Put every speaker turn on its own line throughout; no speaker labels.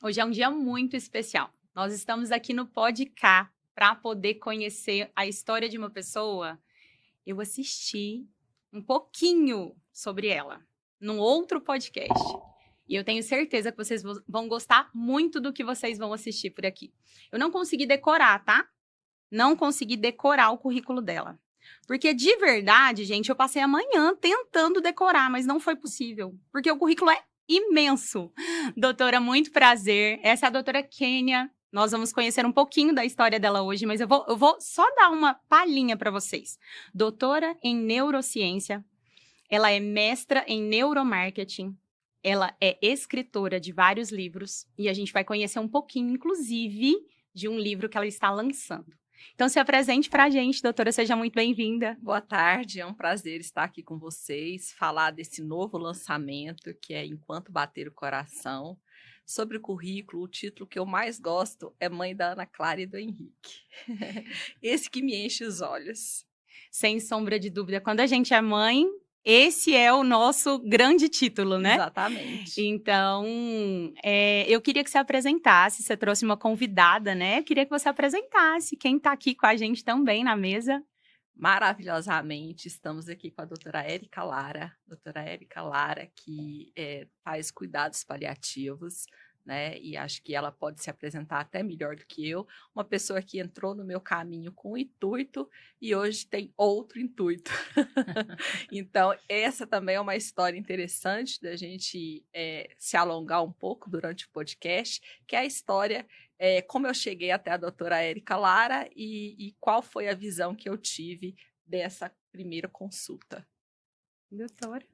Hoje é um dia muito especial. Nós estamos aqui no Podcast para poder conhecer a história de uma pessoa. Eu assisti um pouquinho sobre ela num outro podcast. E eu tenho certeza que vocês vão gostar muito do que vocês vão assistir por aqui. Eu não consegui decorar, tá? Não consegui decorar o currículo dela. Porque de verdade, gente, eu passei a manhã tentando decorar, mas não foi possível. Porque o currículo é imenso. Doutora, muito prazer. Essa é a doutora Kênia. Nós vamos conhecer um pouquinho da história dela hoje, mas eu vou só dar uma palhinha para vocês. Doutora em neurociência, ela é mestra em neuromarketing, ela é escritora de vários livros e a gente vai conhecer um pouquinho, inclusive, de um livro que ela está lançando. Então, se apresente para a gente, doutora, seja muito bem-vinda.
Boa tarde, é um prazer estar aqui com vocês, falar desse novo lançamento que é Enquanto Bater o Coração. Sobre o currículo, o título que eu mais gosto é Mãe da Ana Clara e do Henrique. Esse que me enche os olhos.
Sem sombra de dúvida, quando a gente é mãe, esse é o nosso grande título, né?
Exatamente.
Então, eu queria que você apresentasse, você trouxe uma convidada, né? Eu queria que você apresentasse quem está aqui com a gente também na mesa.
Maravilhosamente, estamos aqui com a doutora Érica Lara. Doutora Érica Lara, que faz cuidados paliativos, né? E acho que ela pode se apresentar até melhor do que eu. Uma pessoa que entrou no meu caminho com um intuito e hoje tem outro intuito. Então, essa também é uma história interessante da gente se alongar um pouco durante o podcast, que é a história como eu cheguei até a doutora Érica Lara e qual foi a visão que eu tive dessa primeira consulta.
Doutora.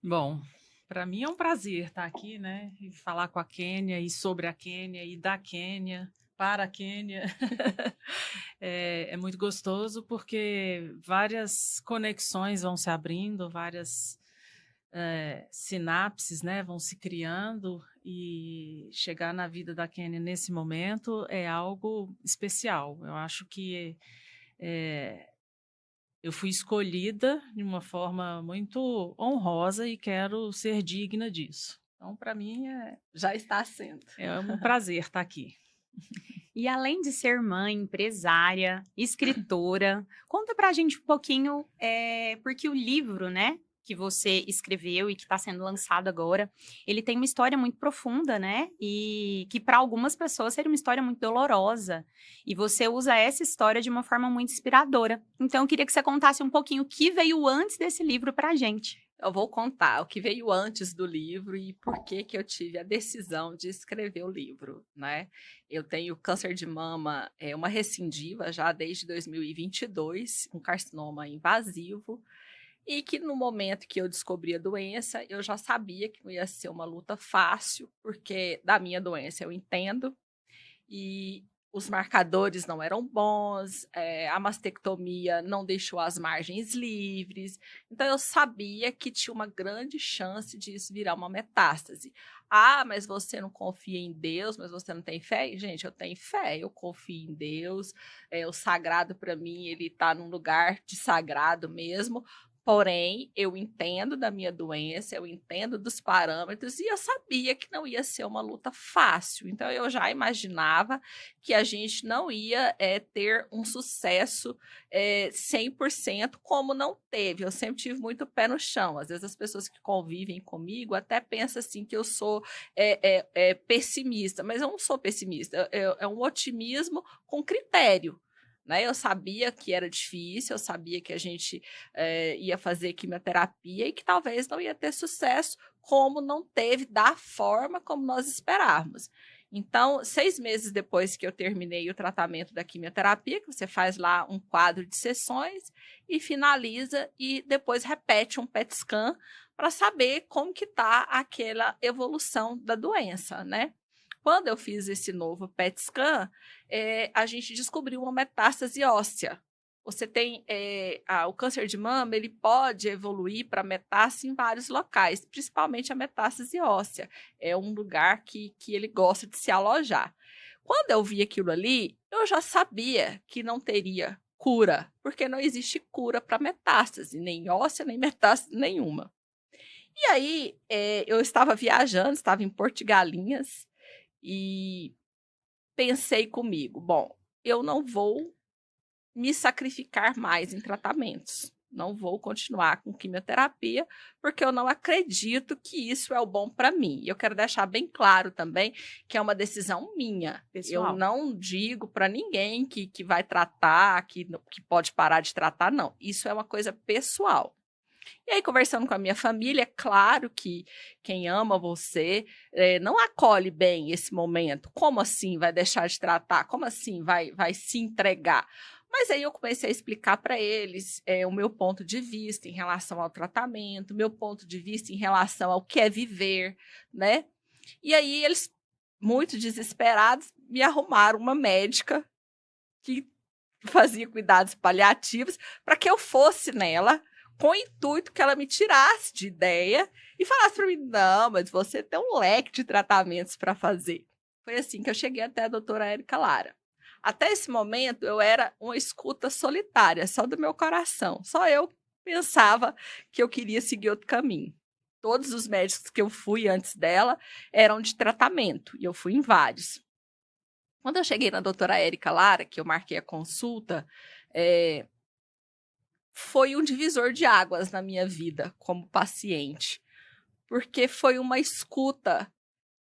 Bom, para mim é um prazer estar aqui, né? E falar com a Kênia e sobre a Kênia e da Kênia para a Kênia. É muito gostoso porque várias conexões vão se abrindo, várias sinapses, né, vão se criando e chegar na vida da Kênia nesse momento é algo especial. Eu acho que eu fui escolhida de uma forma muito honrosa e quero ser digna disso. Então, para mim,
Já está sendo.
é um prazer estar aqui.
E além de ser mãe, empresária, escritora, conta pra gente um pouquinho, porque o livro, né, que você escreveu e que está sendo lançado agora, ele tem uma história muito profunda, né, e que para algumas pessoas seria uma história muito dolorosa, e você usa essa história de uma forma muito inspiradora. Então, eu queria que você contasse um pouquinho o que veio antes desse livro pra gente.
Eu vou contar o que veio antes do livro e por que eu tive a decisão de escrever o livro, né? Eu tenho câncer de mama, uma recidiva já desde 2022, um carcinoma invasivo, e que no momento que eu descobri a doença, eu já sabia que não ia ser uma luta fácil, porque da minha doença eu entendo, e os marcadores não eram bons, a mastectomia não deixou as margens livres, então eu sabia que tinha uma grande chance de isso virar uma metástase. Ah, mas você não confia em Deus, mas você não tem fé? Gente, eu tenho fé, eu confio em Deus, o sagrado para mim, ele está num lugar de sagrado mesmo. Porém, eu entendo da minha doença, eu entendo dos parâmetros e eu sabia que não ia ser uma luta fácil. Então, eu já imaginava que a gente não ia ter um sucesso 100% como não teve. Eu sempre tive muito pé no chão. Às vezes, as pessoas que convivem comigo até pensam assim que eu sou pessimista, mas eu não sou pessimista. É um otimismo com critério. Né? Eu sabia que era difícil, eu sabia que a gente ia fazer quimioterapia e que talvez não ia ter sucesso, como não teve da forma como nós esperávamos. Então, 6 meses depois que eu terminei o tratamento da quimioterapia, que você faz lá um quadro de sessões e finaliza e depois repete um PET scan para saber como que está aquela evolução da doença, né? Quando eu fiz esse novo PET scan, a gente descobriu uma metástase óssea. Você tem o câncer de mama, ele pode evoluir para metástase em vários locais, principalmente a metástase óssea. É um lugar que ele gosta de se alojar. Quando eu vi aquilo ali, eu já sabia que não teria cura, porque não existe cura para metástase, nem óssea, nem metástase nenhuma. E aí, eu estava viajando, estava em Porto de Galinhas, e pensei comigo, bom, eu não vou me sacrificar mais em tratamentos. Não vou continuar com quimioterapia, porque eu não acredito que isso é o bom para mim. E eu quero deixar bem claro também que é uma decisão minha.
Pessoal.
Eu não digo para ninguém que vai tratar, que pode parar de tratar, não. Isso é uma coisa pessoal. E aí, conversando com a minha família, é claro que quem ama você não acolhe bem esse momento. Como assim vai deixar de tratar? Como assim vai se entregar? Mas aí eu comecei a explicar para eles o meu ponto de vista em relação ao tratamento, meu ponto de vista em relação ao que é viver, né? E aí eles, muito desesperados, me arrumaram uma médica que fazia cuidados paliativos para que eu fosse nela com o intuito que ela me tirasse de ideia e falasse para mim, não, mas você tem um leque de tratamentos para fazer. Foi assim que eu cheguei até a doutora Érica Lara. Até esse momento, eu era uma escuta solitária, só do meu coração. Só eu pensava que eu queria seguir outro caminho. Todos os médicos que eu fui antes dela eram de tratamento, e eu fui em vários. Quando eu cheguei na doutora Érica Lara, que eu marquei a consulta, foi um divisor de águas na minha vida como paciente, porque foi uma escuta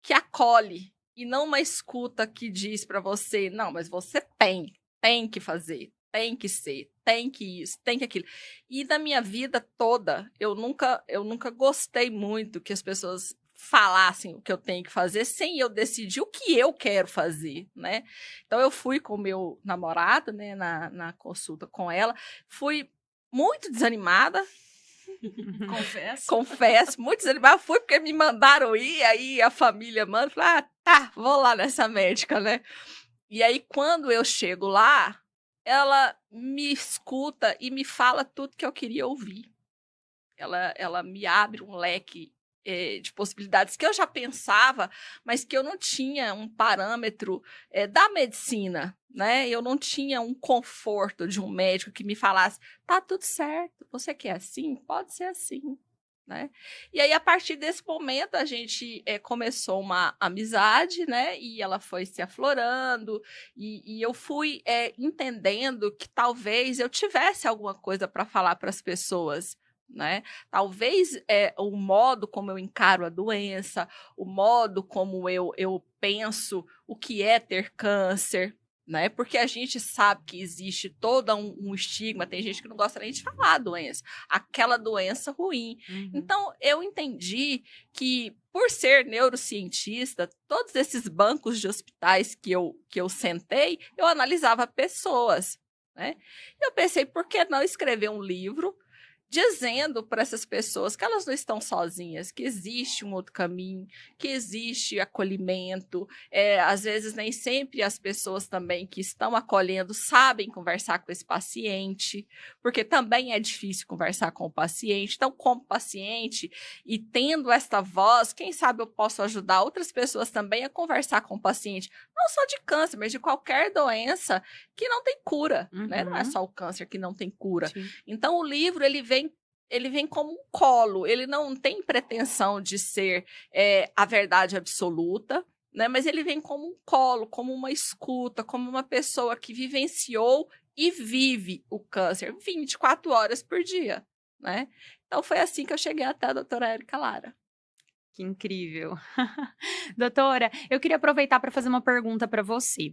que acolhe e não uma escuta que diz para você, não, mas você tem que fazer, tem que ser, tem que isso, tem que aquilo. E na minha vida toda, eu nunca gostei muito que as pessoas falassem o que eu tenho que fazer sem eu decidir o que eu quero fazer, né? Então eu fui com o meu namorado, né, na consulta com ela, fui muito desanimada, confesso, muito desanimada, fui porque me mandaram ir, aí a família manda, falei, tá, vou lá nessa médica, né? E aí quando eu chego lá, ela me escuta e me fala tudo que eu queria ouvir. Ela me abre um leque de possibilidades que eu já pensava, mas que eu não tinha um parâmetro da medicina, né? Eu não tinha um conforto de um médico que me falasse, tá tudo certo, você quer assim? Pode ser assim, né? E aí, a partir desse momento, a gente começou uma amizade, né? E ela foi se aflorando, e eu fui entendendo que talvez eu tivesse alguma coisa para falar para as pessoas, né? Talvez o modo como eu encaro a doença, o modo como eu penso o que é ter câncer, né? Porque a gente sabe que existe todo um estigma, tem gente que não gosta nem de falar a doença, aquela doença ruim.
Uhum.
Então, eu entendi que, por ser neurocientista, todos esses bancos de hospitais que eu sentei, eu analisava pessoas, né? Eu pensei, por que não escrever um livro dizendo para essas pessoas que elas não estão sozinhas, que existe um outro caminho, que existe acolhimento. Às vezes, nem sempre as pessoas também que estão acolhendo sabem conversar com esse paciente, porque também é difícil conversar com o paciente. Então, como paciente e tendo esta voz, quem sabe eu posso ajudar outras pessoas também a conversar com o paciente, não só de câncer, mas de qualquer doença que não tem cura, né? Não é só o câncer que não tem cura.
Sim.
Então, o livro, ele vem como um colo, ele não tem pretensão de ser a verdade absoluta, né? Mas ele vem como um colo, como uma escuta, como uma pessoa que vivenciou e vive o câncer 24 horas por dia, né? Então, foi assim que eu cheguei até a doutora Érica Lara.
Que incrível. Doutora, eu queria aproveitar para fazer uma pergunta para você.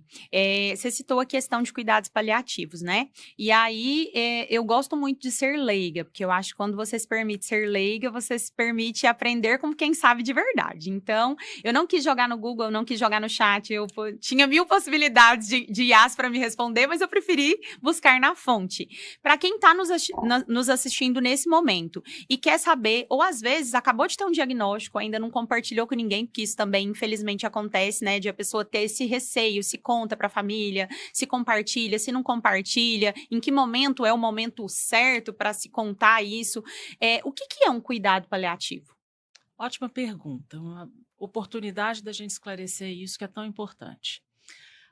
Você citou a questão de cuidados paliativos, né? E aí, eu gosto muito de ser leiga, porque eu acho que quando você se permite ser leiga, você se permite aprender como quem sabe de verdade. Então, eu não quis jogar no Google, eu não quis jogar no chat, eu tinha 1000 possibilidades de IAs para me responder, mas eu preferi buscar na fonte. Para quem está nos assistindo nesse momento e quer saber, ou às vezes acabou de ter um diagnóstico, ainda não compartilhou com ninguém, porque isso também, infelizmente, acontece, né? De a pessoa ter esse receio, se conta para a família, se compartilha, se não compartilha, em que momento é o momento certo para se contar isso. O que é um cuidado paliativo?
Ótima pergunta, uma oportunidade da gente esclarecer isso que é tão importante.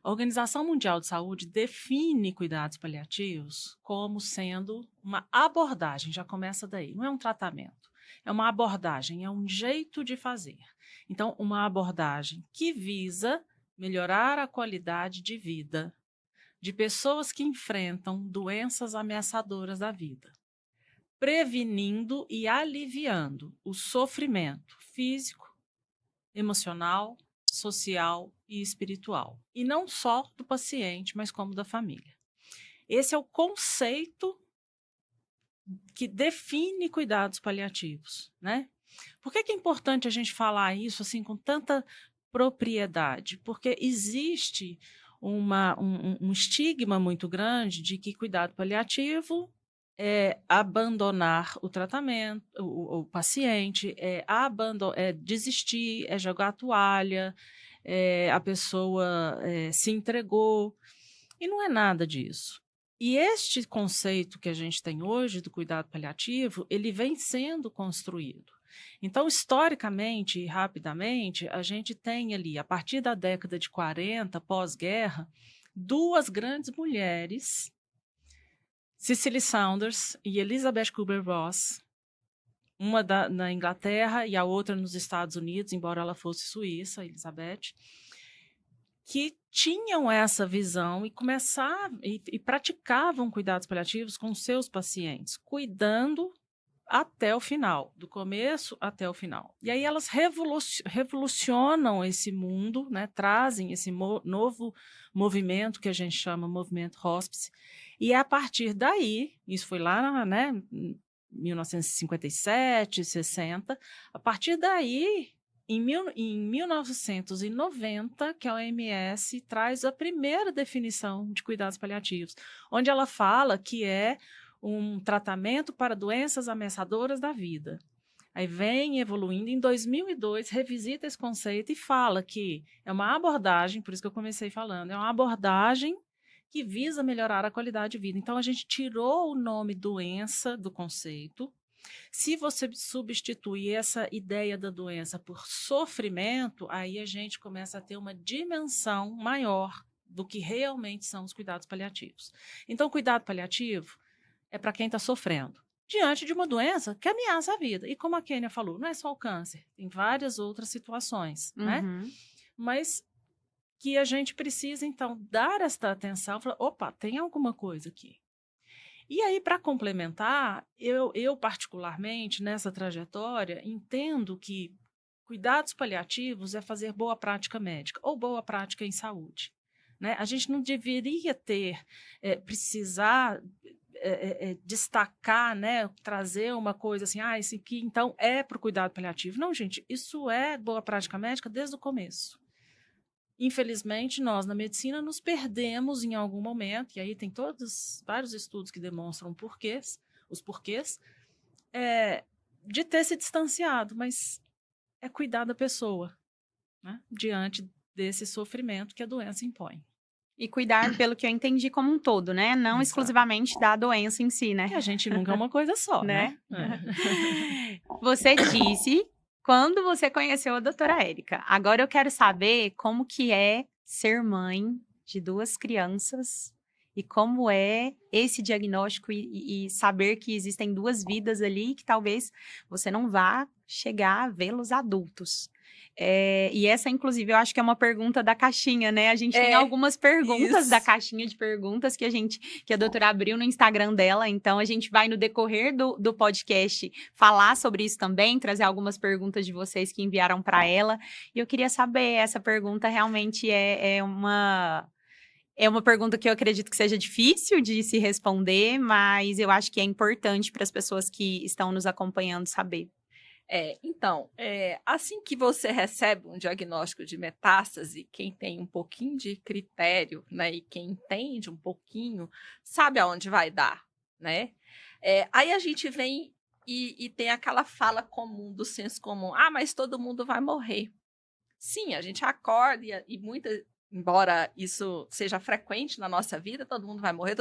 A Organização Mundial de Saúde define cuidados paliativos como sendo uma abordagem, já começa daí, não é um tratamento. é uma abordagem, é um jeito de fazer. Então, uma abordagem que visa melhorar a qualidade de vida de pessoas que enfrentam doenças ameaçadoras da vida, prevenindo e aliviando o sofrimento físico, emocional, social e espiritual. E não só do paciente, mas como da família. Esse é o conceito que define cuidados paliativos, né? Por que é importante a gente falar isso assim com tanta propriedade? Porque existe um estigma muito grande de que cuidado paliativo é abandonar o tratamento, o paciente, é desistir, é jogar a toalha, a pessoa se entregou. E não é nada disso. E este conceito que a gente tem hoje do cuidado paliativo, ele vem sendo construído. Então, historicamente e rapidamente, a gente tem ali, a partir da década de 40, pós-guerra, duas grandes mulheres, Cicely Saunders e Elizabeth Kubler-Ross, uma na Inglaterra e a outra nos Estados Unidos, embora ela fosse suíça, Elizabeth, que tinham essa visão e praticavam cuidados paliativos com seus pacientes, cuidando até o final, do começo até o final. E aí elas revolucionam esse mundo, né, trazem esse novo movimento que a gente chama movimento hospice, e a partir daí, isso foi lá, né, 1957, 60, a partir daí, em 1990, que a OMS traz a primeira definição de cuidados paliativos, onde ela fala que é um tratamento para doenças ameaçadoras da vida. Aí vem evoluindo, em 2002, revisita esse conceito e fala que é uma abordagem, por isso que eu comecei falando, é uma abordagem que visa melhorar a qualidade de vida. Então, a gente tirou o nome doença do conceito. Se você substituir essa ideia da doença por sofrimento, aí a gente começa a ter uma dimensão maior do que realmente são os cuidados paliativos. Então, cuidado paliativo é para quem está sofrendo diante de uma doença que ameaça a vida. E como a Kênia falou, não é só o câncer, tem várias outras situações, né? Mas que a gente precisa, então, dar esta atenção, falar, opa, tem alguma coisa aqui. E aí, para complementar, eu particularmente, nessa trajetória, entendo que cuidados paliativos é fazer boa prática médica ou boa prática em saúde, né? A gente não deveria precisar destacar, né, trazer uma coisa assim, isso aqui então é para o cuidado paliativo. Não, gente, isso é boa prática médica desde o começo. Infelizmente, nós na medicina nos perdemos em algum momento, e aí tem vários estudos que demonstram os porquês, de ter se distanciado, mas é cuidar da pessoa, né, diante desse sofrimento que a doença impõe.
E cuidar, pelo que eu entendi, como um todo, né? Não
Exato.
Exclusivamente da doença em si, né?
Que a gente nunca é uma coisa só, né?
Você disse quando você conheceu a doutora Érica. Agora eu quero saber como que é ser mãe de duas crianças e como é esse diagnóstico e saber que existem duas vidas ali que talvez você não vá chegar a vê-los adultos. E essa, inclusive, eu acho que é uma pergunta da caixinha, né? A gente tem algumas perguntas
isso.
da caixinha de perguntas que a doutora abriu no Instagram dela. Então, a gente vai, no decorrer do podcast, falar sobre isso também, trazer algumas perguntas de vocês que enviaram para ela. E eu queria saber, essa pergunta realmente é uma pergunta que eu acredito que seja difícil de se responder, mas eu acho que é importante para as pessoas que estão nos acompanhando saber.
Então, assim que você recebe um diagnóstico de metástase, quem tem um pouquinho de critério, né, e quem entende um pouquinho, sabe aonde vai dar, né? Aí a gente vem e tem aquela fala comum, do senso comum, mas todo mundo vai morrer. Sim, a gente acorda embora isso seja frequente na nossa vida, todo mundo vai morrer,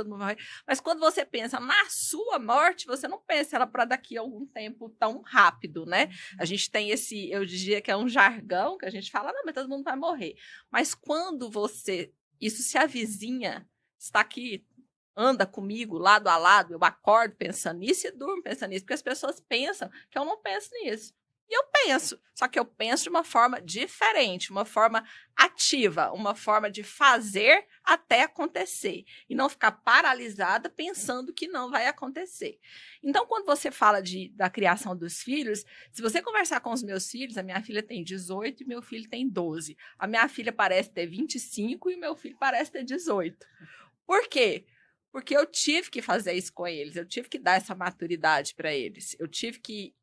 mas quando você pensa na sua morte, você não pensa ela para daqui a algum tempo tão rápido, né? A gente tem eu diria que é um jargão, que a gente fala, não, mas todo mundo vai morrer. Mas quando isso se avizinha, está aqui anda comigo lado a lado, eu acordo pensando nisso e durmo pensando nisso, porque as pessoas pensam que eu não penso nisso. E eu penso, só que eu penso de uma forma diferente, uma forma ativa, uma forma de fazer até acontecer. E não ficar paralisada pensando que não vai acontecer. Então, quando você fala da criação dos filhos, se você conversar com os meus filhos, a minha filha tem 18 e meu filho tem 12. A minha filha parece ter 25 e o meu filho parece ter 18. Por quê? Porque eu tive que fazer isso com eles, eu tive que dar essa maturidade para eles, eu tive que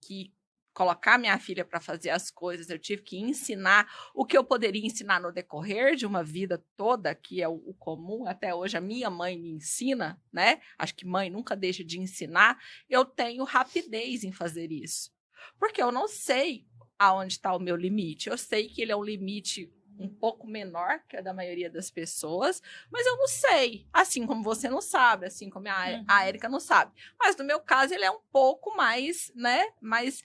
colocar minha filha para fazer as coisas, eu tive que ensinar o que eu poderia ensinar no decorrer de uma vida toda, que é o comum. Até hoje a minha mãe me ensina, né? Acho que mãe nunca deixa de ensinar. Eu tenho rapidez em fazer isso, porque eu não sei aonde está o meu limite. Eu sei que ele é um limite um pouco menor que a da maioria das pessoas, mas eu não sei, assim como você não sabe, assim como a Érica não sabe. Mas no meu caso ele é um pouco mais, né, mais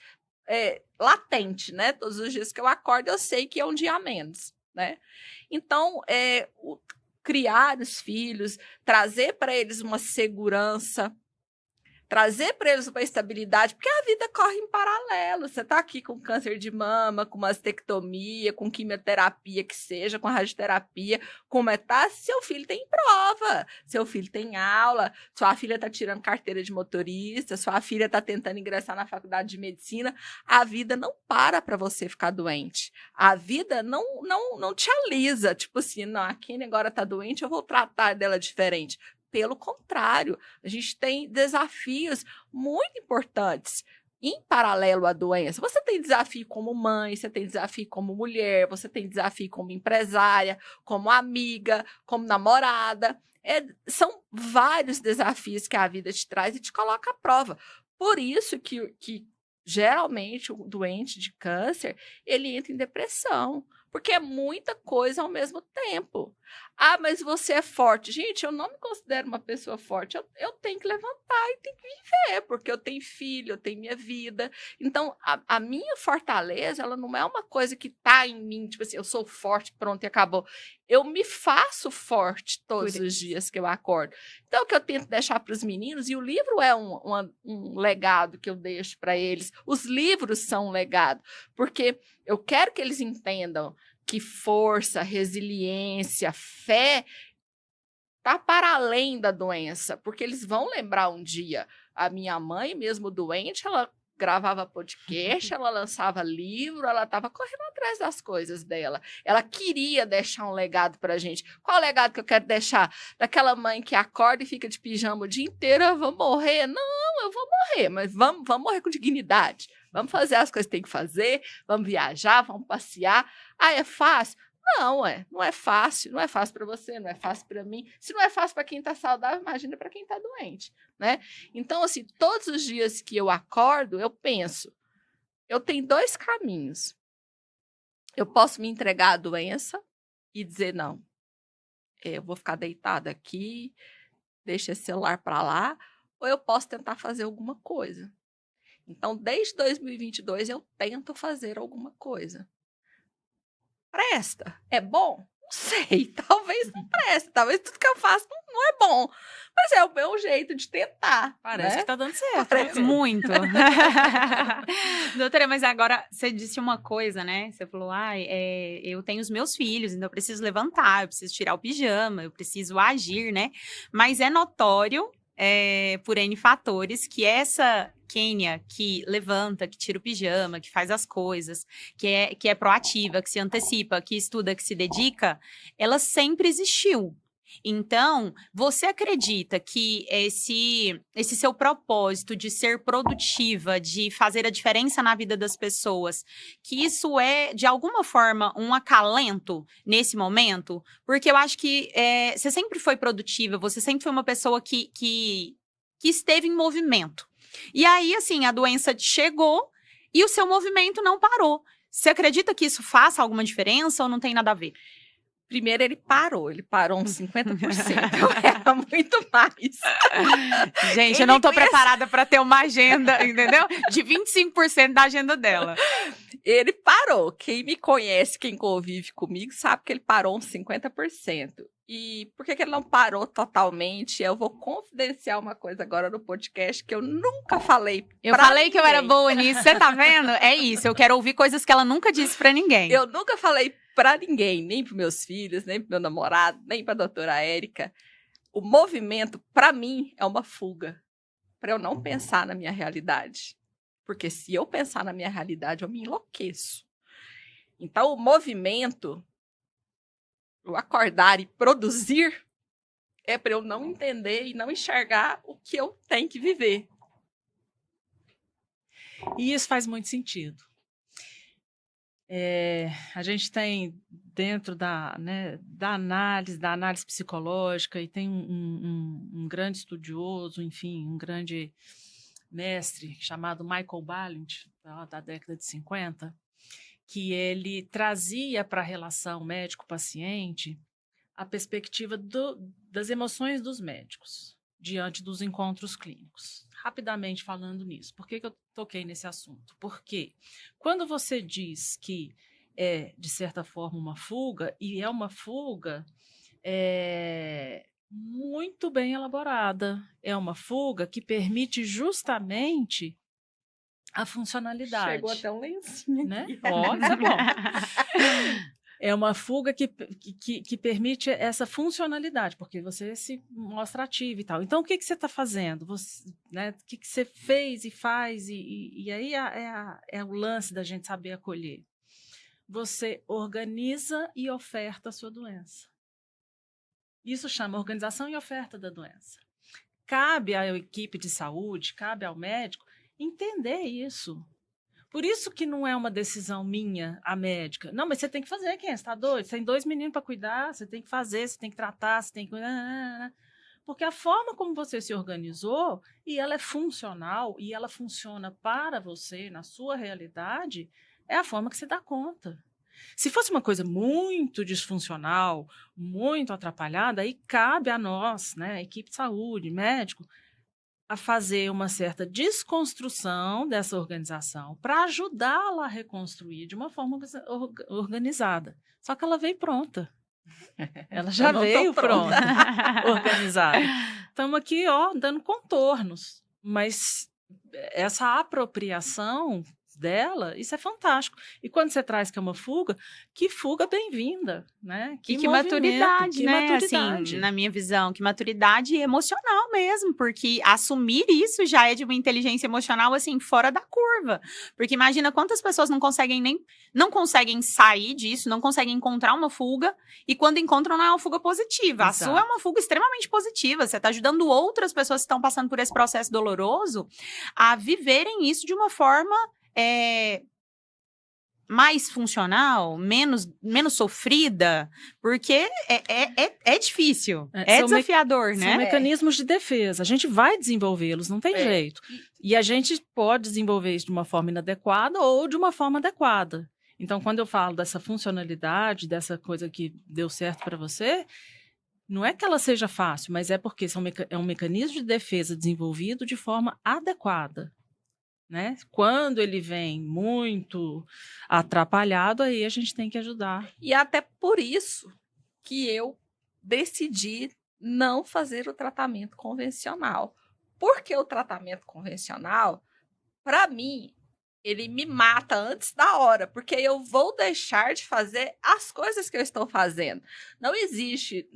latente, né? Todos os dias que eu acordo eu sei que é um dia a menos, né? Então, criar os filhos, trazer para eles uma segurança, trazer para eles uma estabilidade, porque a vida corre em paralelo. Você está aqui com câncer de mama, com mastectomia, com quimioterapia que seja, com radioterapia, com metástase, seu filho tem prova, seu filho tem aula, sua filha está tirando carteira de motorista, sua filha está tentando ingressar na faculdade de medicina. A vida não para você ficar doente. A vida não te alisa, tipo assim, não, a Kenny agora está doente, eu vou tratar dela diferente. Pelo contrário, a gente tem desafios muito importantes em paralelo à doença. Você tem desafio como mãe, você tem desafio como mulher, você tem desafio como empresária, como amiga, como namorada. São vários desafios que a vida te traz e te coloca à prova. Por isso que geralmente o doente de câncer, ele entra em depressão, porque é muita coisa ao mesmo tempo. Ah, mas você é forte. Gente, eu não me considero uma pessoa forte. Eu tenho que levantar e tenho que viver, porque eu tenho filho, eu tenho minha vida. Então, a minha fortaleza, ela não é uma coisa que está em mim, tipo assim, eu sou forte, pronto, e acabou. Eu me faço forte todos os dias que eu acordo. Então, o que eu tento deixar para os meninos, e o livro é um legado que eu deixo para eles. Os livros são um legado, porque eu quero que eles entendam que força, resiliência, fé está para além da doença, porque eles vão lembrar um dia. A minha mãe, mesmo doente, ela gravava podcast, ela lançava livro, ela estava correndo atrás das coisas dela. Ela queria deixar um legado para a gente. Qual o legado que eu quero deixar? Daquela mãe que acorda e fica de pijama o dia inteiro, eu vou morrer? Não, eu vou morrer, mas vamos morrer com dignidade. Vamos fazer as coisas que tem que fazer, vamos viajar, vamos passear. Ah, é fácil? Não, não é fácil. Não é fácil para você, não é fácil para mim. Se não é fácil para quem está saudável, imagina para quem está doente, né? Então, assim, todos os dias que eu acordo, eu penso, eu tenho 2 caminhos. Eu posso me entregar à doença e dizer, não, eu vou ficar deitada aqui, deixa esse celular para lá, ou eu posso tentar fazer alguma coisa. Então, desde 2022, eu tento fazer alguma coisa. Presta? É bom? Não sei. Talvez não preste. Talvez tudo que eu faço não é bom. Mas é o meu jeito de tentar.
Parece,
né?
que tá dando certo.
Parece muito. Doutora, mas agora você disse uma coisa, né? Você falou, eu tenho os meus filhos, então eu preciso levantar, eu preciso tirar o pijama, eu preciso agir, né? Mas é notório, por N fatores, que essa Kênia que levanta, que tira o pijama, que faz as coisas, que é proativa, que se antecipa, que estuda, que se dedica, ela sempre existiu. Então, você acredita que esse seu propósito de ser produtiva, de fazer a diferença na vida das pessoas, que isso é, de alguma forma, um acalento nesse momento? Porque eu acho que você sempre foi produtiva, você sempre foi uma pessoa que esteve em movimento. E aí, assim, a doença chegou e o seu movimento não parou. Você acredita que isso faça alguma diferença ou não tem nada a ver?
Primeiro, ele parou uns 50%. Era muito mais.
Gente, eu não tô preparada para ter uma agenda, entendeu? De 25% da agenda dela.
Ele parou. Quem me conhece, quem convive comigo, sabe que ele parou uns 50%. E por que ele não parou totalmente? Eu vou confidenciar uma coisa agora no podcast que eu nunca falei.
Eu falei que eu era boa nisso, você tá vendo? É isso, eu quero ouvir coisas que ela nunca disse pra ninguém.
Eu nunca falei pra ninguém, nem pros meus filhos, nem pro meu namorado, nem pra doutora Érica. O movimento, pra mim, é uma fuga. Pra eu não pensar na minha realidade. Porque se eu pensar na minha realidade, eu me enlouqueço. Então, o movimento, o acordar e produzir, é para eu não entender e não enxergar o que eu tenho que viver.
E isso faz muito sentido. A gente tem dentro da análise psicológica, e tem um grande estudioso, enfim, um grande mestre chamado Michael Balint, da década de 50, que ele trazia para a relação médico-paciente a perspectiva das emoções dos médicos diante dos encontros clínicos. Rapidamente falando nisso, por que eu toquei nesse assunto? Porque quando você diz que é, de certa forma, uma fuga, e é uma fuga muito bem elaborada, é uma fuga que permite justamente a funcionalidade.
Chegou até um lencinho,
né?
aqui.
Ó, isso é bom. É uma fuga que permite essa funcionalidade, porque você se mostra ativo e tal. Então, o que você está fazendo? Você, né, o que você fez e faz? E aí é o lance da gente saber acolher. Você organiza e oferta a sua doença. Isso chama organização e oferta da doença. Cabe à equipe de saúde, cabe ao médico entender isso. Por isso que não é uma decisão minha, a médica. Não, mas você tem que fazer, quem? Você está doido? Você tem 2 meninos para cuidar, você tem que fazer, você tem que tratar, você tem que... Porque a forma como você se organizou, e ela é funcional, e ela funciona para você, na sua realidade, é a forma que você dá conta. Se fosse uma coisa muito disfuncional, muito atrapalhada, aí cabe a nós, né, equipe de saúde, médico, a fazer uma certa desconstrução dessa organização para ajudá-la a reconstruir de uma forma organizada. Só que ela veio pronta. Ela já veio pronta, organizada. Estamos aqui, ó, dando contornos. Mas essa apropriação dela, isso é fantástico. E quando você traz que é uma fuga, que fuga bem-vinda, né?
Que maturidade, né? Assim, na minha visão, que maturidade emocional mesmo, porque assumir isso já é de uma inteligência emocional, assim, fora da curva. Porque imagina quantas pessoas não conseguem sair disso, não conseguem encontrar uma fuga, e quando encontram não é uma fuga positiva. Exato. A sua é uma fuga extremamente positiva. Você está ajudando outras pessoas que estão passando por esse processo doloroso a viverem isso de uma forma mais funcional, menos sofrida, porque é difícil, é desafiador, né?
São mecanismos de defesa, a gente vai desenvolvê-los, não tem jeito. E a gente pode desenvolver isso de uma forma inadequada ou de uma forma adequada. Então, quando eu falo dessa funcionalidade, dessa coisa que deu certo para você, não é que ela seja fácil, mas é porque é um mecanismo de defesa desenvolvido de forma adequada. Né? Quando ele vem muito atrapalhado, aí a gente tem que ajudar.
E até por isso que eu decidi não fazer o tratamento convencional. Porque o tratamento convencional, para mim, ele me mata antes da hora, porque eu vou deixar de fazer as coisas que eu estou fazendo. Não existe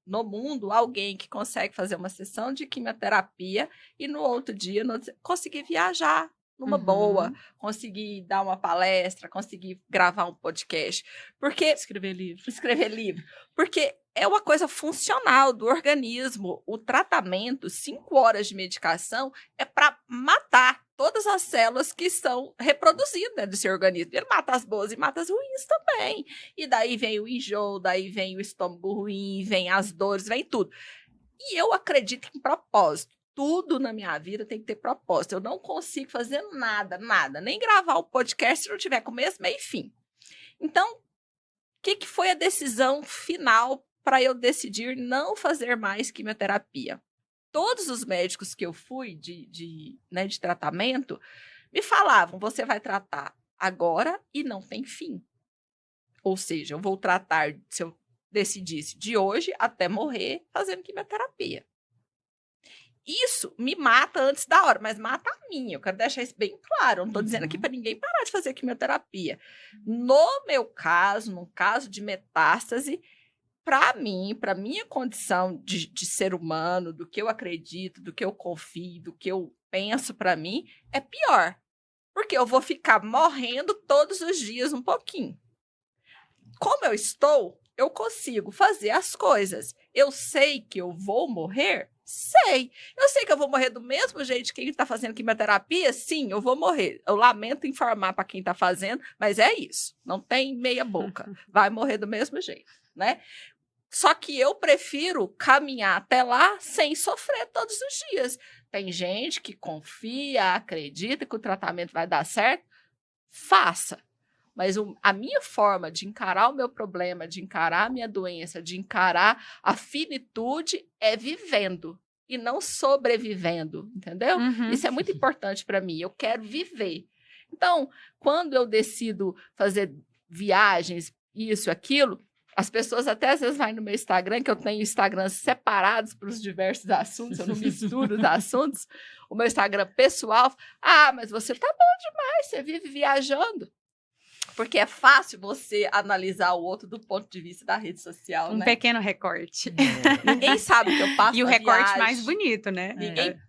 no mundo alguém que consegue fazer uma sessão de quimioterapia e no outro dia conseguir viajar numa boa, conseguir dar uma palestra, conseguir gravar um podcast. Porque
escrever livro.
Porque é uma coisa funcional do organismo. O tratamento, 5 horas de medicação, é para matar todas as células que estão reproduzindo dentro do seu organismo. Ele mata as boas e mata as ruins também. E daí vem o enjoo, daí vem o estômago ruim, vem as dores, vem tudo. E eu acredito em propósito. Tudo na minha vida tem que ter propósito. Eu não consigo fazer nada. Nem gravar o podcast se não tiver começo, meio e fim. Então, o que foi a decisão final para eu decidir não fazer mais quimioterapia? Todos os médicos que eu fui de tratamento me falavam, você vai tratar agora e não tem fim. Ou seja, eu vou tratar, se eu decidisse, de hoje até morrer fazendo quimioterapia. Isso me mata antes da hora, mas mata a mim. Eu quero deixar isso bem claro. Eu não estou dizendo aqui para ninguém parar de fazer quimioterapia. No meu caso, no caso de metástase, para mim, para minha condição de ser humano, do que eu acredito, do que eu confio, do que eu penso para mim, é pior. Porque eu vou ficar morrendo todos os dias um pouquinho. Como eu estou, eu consigo fazer as coisas. Eu sei que eu vou morrer? Sei. Eu sei que eu vou morrer do mesmo jeito que quem está fazendo quimioterapia? Sim, eu vou morrer. Eu lamento informar para quem está fazendo, mas é isso. Não tem meia boca. Vai morrer do mesmo jeito, né? Só que eu prefiro caminhar até lá sem sofrer todos os dias. Tem gente que confia, acredita que o tratamento vai dar certo. Faça. Mas a minha forma de encarar o meu problema, de encarar a minha doença, de encarar a finitude é vivendo e não sobrevivendo, entendeu? Isso é muito importante para mim. Eu quero viver. Então, quando eu decido fazer viagens, isso, aquilo, as pessoas até às vezes vão no meu Instagram, que eu tenho Instagrams separados para os diversos assuntos, eu não misturo os assuntos. O meu Instagram pessoal, mas você tá bom demais, você vive viajando. Porque é fácil você analisar o outro do ponto de vista da rede social, né?
Um pequeno recorte.
Ninguém sabe o que eu passo
E o recorte
viagem.
mais bonito, né?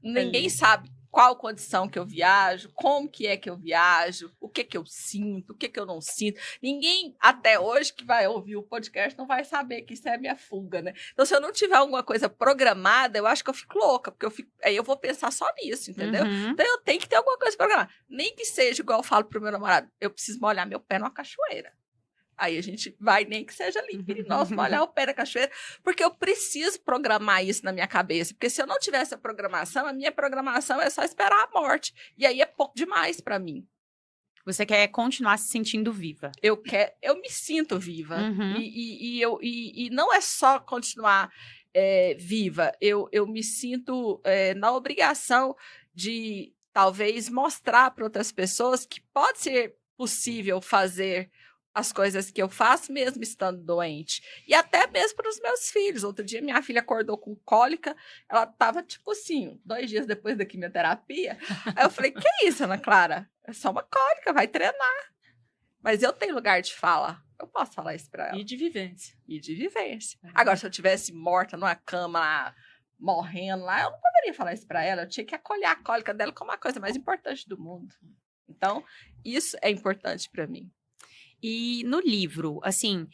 Ninguém sabe qual condição que eu viajo, como que é que eu viajo, o que eu sinto, o que eu não sinto. Ninguém, até hoje, que vai ouvir o podcast, não vai saber que isso é a minha fuga, né? Então, se eu não tiver alguma coisa programada, eu acho que eu fico louca, porque aí eu vou pensar só nisso, entendeu? Então, eu tenho que ter alguma coisa programada. Nem que seja igual eu falo pro meu namorado, eu preciso molhar meu pé numa cachoeira. Aí a gente vai, nem que seja ali, nós molhar o pé na cachoeira, porque eu preciso programar isso na minha cabeça, porque se eu não tivesse a programação, a minha programação é só esperar a morte, e aí é pouco demais para mim.
Você quer continuar se sentindo viva.
Eu me sinto viva, e não é só continuar viva, eu me sinto na obrigação de, talvez, mostrar para outras pessoas que pode ser possível fazer as coisas que eu faço mesmo estando doente. E até mesmo para os meus filhos. Outro dia, minha filha acordou com cólica. Ela estava, tipo assim, 2 dias depois da quimioterapia. Aí eu falei, que é isso, Ana Clara? É só uma cólica, vai treinar. Mas eu tenho lugar de fala. Eu posso falar isso para ela.
E de vivência.
Agora, se eu tivesse morta numa cama lá, morrendo lá, eu não poderia falar isso para ela. Eu tinha que acolher a cólica dela como a coisa mais importante do mundo. Então, isso é importante para mim.
E no livro, assim,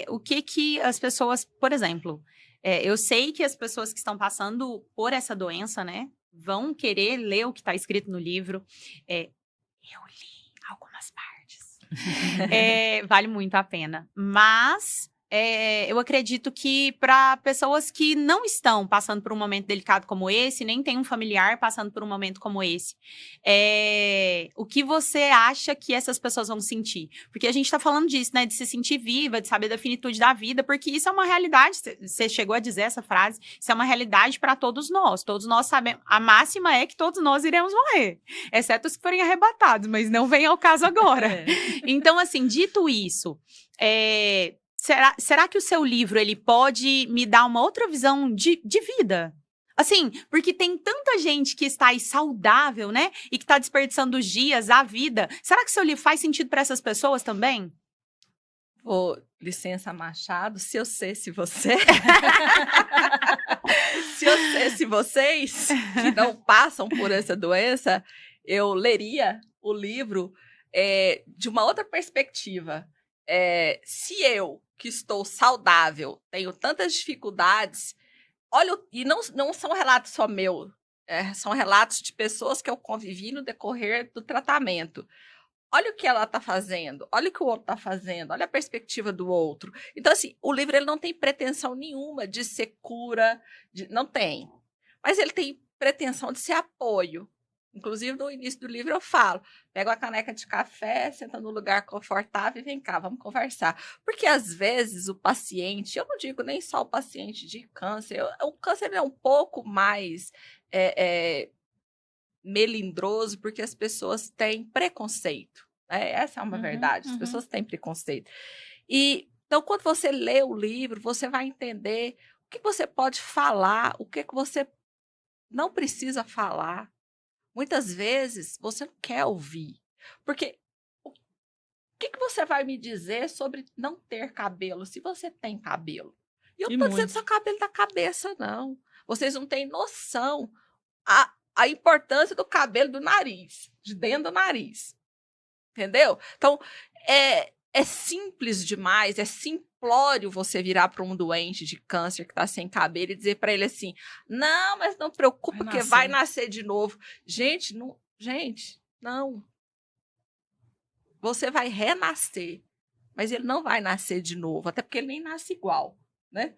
o que as pessoas, por exemplo, eu sei que as pessoas que estão passando por essa doença, né, vão querer ler o que está escrito no livro. Eu li algumas partes. Vale muito a pena. Mas eu acredito que para pessoas que não estão passando por um momento delicado como esse, nem tem um familiar passando por um momento como esse, o que você acha que essas pessoas vão sentir? Porque a gente está falando disso, né? De se sentir viva, de saber da finitude da vida, porque isso é uma realidade. Você chegou a dizer essa frase, isso é uma realidade para todos nós. Todos nós sabemos. A máxima é que todos nós iremos morrer, exceto os que forem arrebatados, mas não vem ao caso agora. Então, assim, dito isso, será que o seu livro ele pode me dar uma outra visão de vida? Assim, porque tem tanta gente que está aí saudável, né? E que está desperdiçando os dias, a vida. Será que seu livro faz sentido para essas pessoas também?
Licença, Machado, se eu sei se você... se eu sei se vocês que não passam por essa doença, eu leria o livro de uma outra perspectiva. Se eu, que estou saudável, tenho tantas dificuldades, olha, e não são relatos só meus, são relatos de pessoas que eu convivi no decorrer do tratamento. Olha o que ela está fazendo, olha o que o outro está fazendo, olha a perspectiva do outro. Então, assim, o livro ele não tem pretensão nenhuma de ser cura, não tem. Mas ele tem pretensão de ser apoio. Inclusive, no início do livro eu falo, pega uma caneca de café, senta num lugar confortável e vem cá, vamos conversar. Porque, às vezes, o paciente, eu não digo nem só o paciente de câncer, o câncer é um pouco mais melindroso, porque as pessoas têm preconceito. Essa é uma verdade. As
uhum.
pessoas têm preconceito. E então, quando você lê o livro, você vai entender o que você pode falar, o que você não precisa falar. Muitas vezes você não quer ouvir. Porque o que você vai me dizer sobre não ter cabelo, se você tem cabelo? E eu
E
não estou dizendo
muito.
só cabelo da cabeça, não. Vocês não têm noção a importância do cabelo do nariz, de dentro do nariz. Entendeu? Então, é simples demais, é simplório você virar para um doente de câncer que está sem cabelo e dizer para ele assim: não, mas não preocupa, porque vai nascer de novo. Gente, não. Você vai renascer, mas ele não vai nascer de novo, até porque ele nem nasce igual, né?